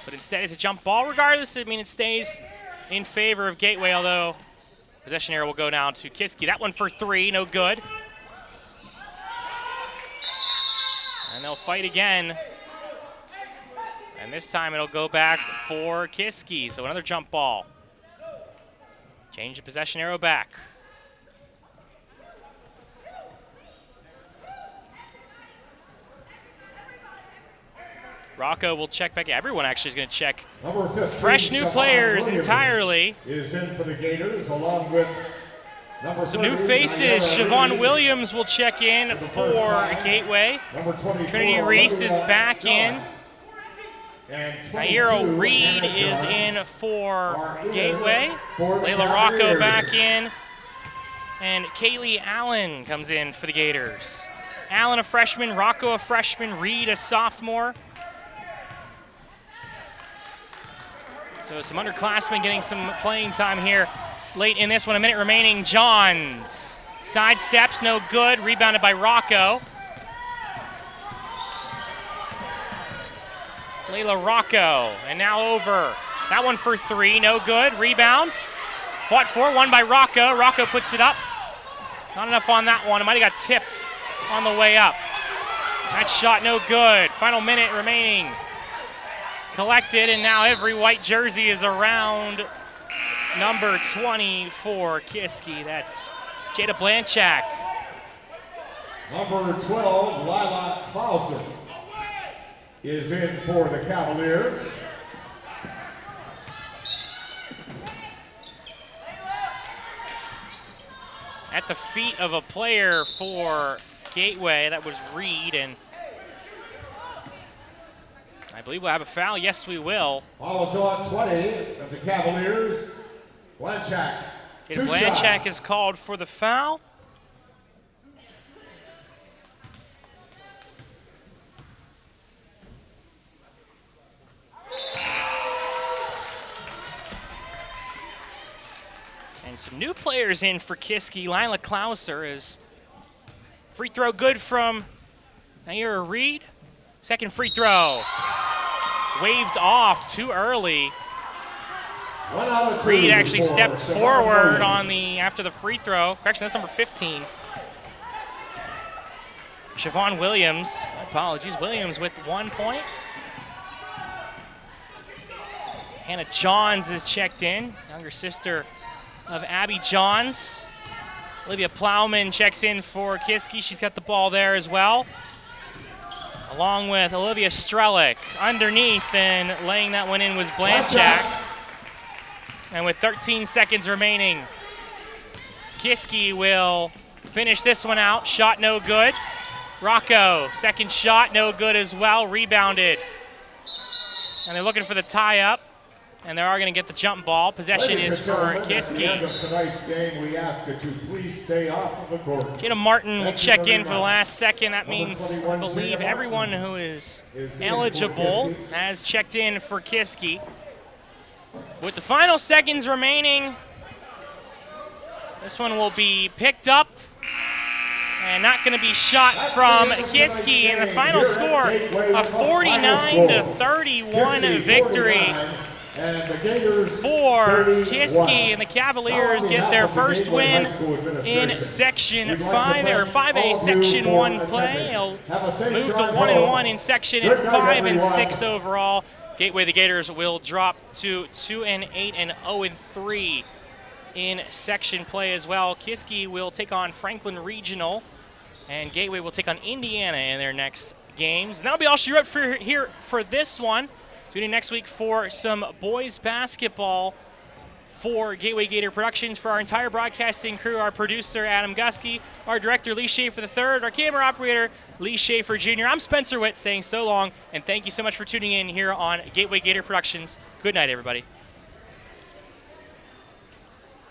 But instead it's a jump ball. Regardless, I mean, it stays in favor of Gateway, although possession error will go down to Kiski. That one for 3, no good. And they'll fight again. And this time it'll go back for Kiski. So another jump ball. Change the possession arrow back. Rocco will check back. Everyone actually is going to check. Number 15, fresh new players entirely. Is in for the Gators, along with number some new faces. Siobhan Williams will check in for Gateway. Trinity Reese is back in. Nairo Reed is in for Gateway. Layla Rocco back in. And Kaylee Allen comes in for the Gators. Allen a freshman, Rocco a freshman, Reed a sophomore. So some underclassmen getting some playing time here late in this one. A minute remaining. Johns sidesteps, no good. Rebounded by Rocco. Layla Rocco, and now over. That one for 3, no good. Rebound. Fought for, won by Rocco. Rocco puts it up. Not enough on that one. It might have got tipped on the way up. That shot no good. Final minute remaining. Collected, and now every white jersey is around number 20 for Kiski. That's Jada Blanchak. Number 12, Lila Clauser, is in for the Cavaliers. At the feet of a player for Gateway, that was Reed, and I believe we'll have a foul. Yes, we will. Also on 20 of the Cavaliers, Blanchak. Blanchak is called for the foul. And some new players in for Kiski. Lila Clauser is free throw good from Naira Reed. Second free throw. Waved off too early. Reed actually stepped forward on after the free throw. Correction, that's number 15. Siobhan Williams, apologies, Williams with 1 point. Hannah Johns is checked in, younger sister of Abby Johns. Olivia Plowman checks in for Kiski. She's got the ball there as well, along with Olivia Strelick. Underneath and laying that one in was Blanchak. And with 13 seconds remaining, Kiski will finish this one out. Shot no good. Rocco, second shot no good as well. Rebounded. And they're looking for the tie-up. And they are going to get the jump ball. Possession is for Kiski. At the end of tonight's game, we ask that you please stay off of the court. Jada Martin will check in for the last second. That means, I believe, everyone who is eligible has checked in for Kiski. With the final seconds remaining, this one will be picked up and not going to be shot from Kiski. And the final score, a 49-31 victory for Kiski, and the Cavaliers get their first win in Section 5 or 5A Section 1 play. They'll move to 1-1 in Section and 5-6 overall. Gateway, the Gators will drop to 2-8 and 0-3 in section play as well. Kiski will take on Franklin Regional, and Gateway will take on Indiana in their next games. And that'll be all she wrote for here for this one. Tune in next week for some boys basketball for Gateway Gator Productions. For our entire broadcasting crew, our producer, Adam Gusky, our director, Lee Schaefer III, our camera operator, Lee Schaefer Jr. I'm Spencer Witt saying so long, and thank you so much for tuning in here on Gateway Gator Productions. Good night, everybody.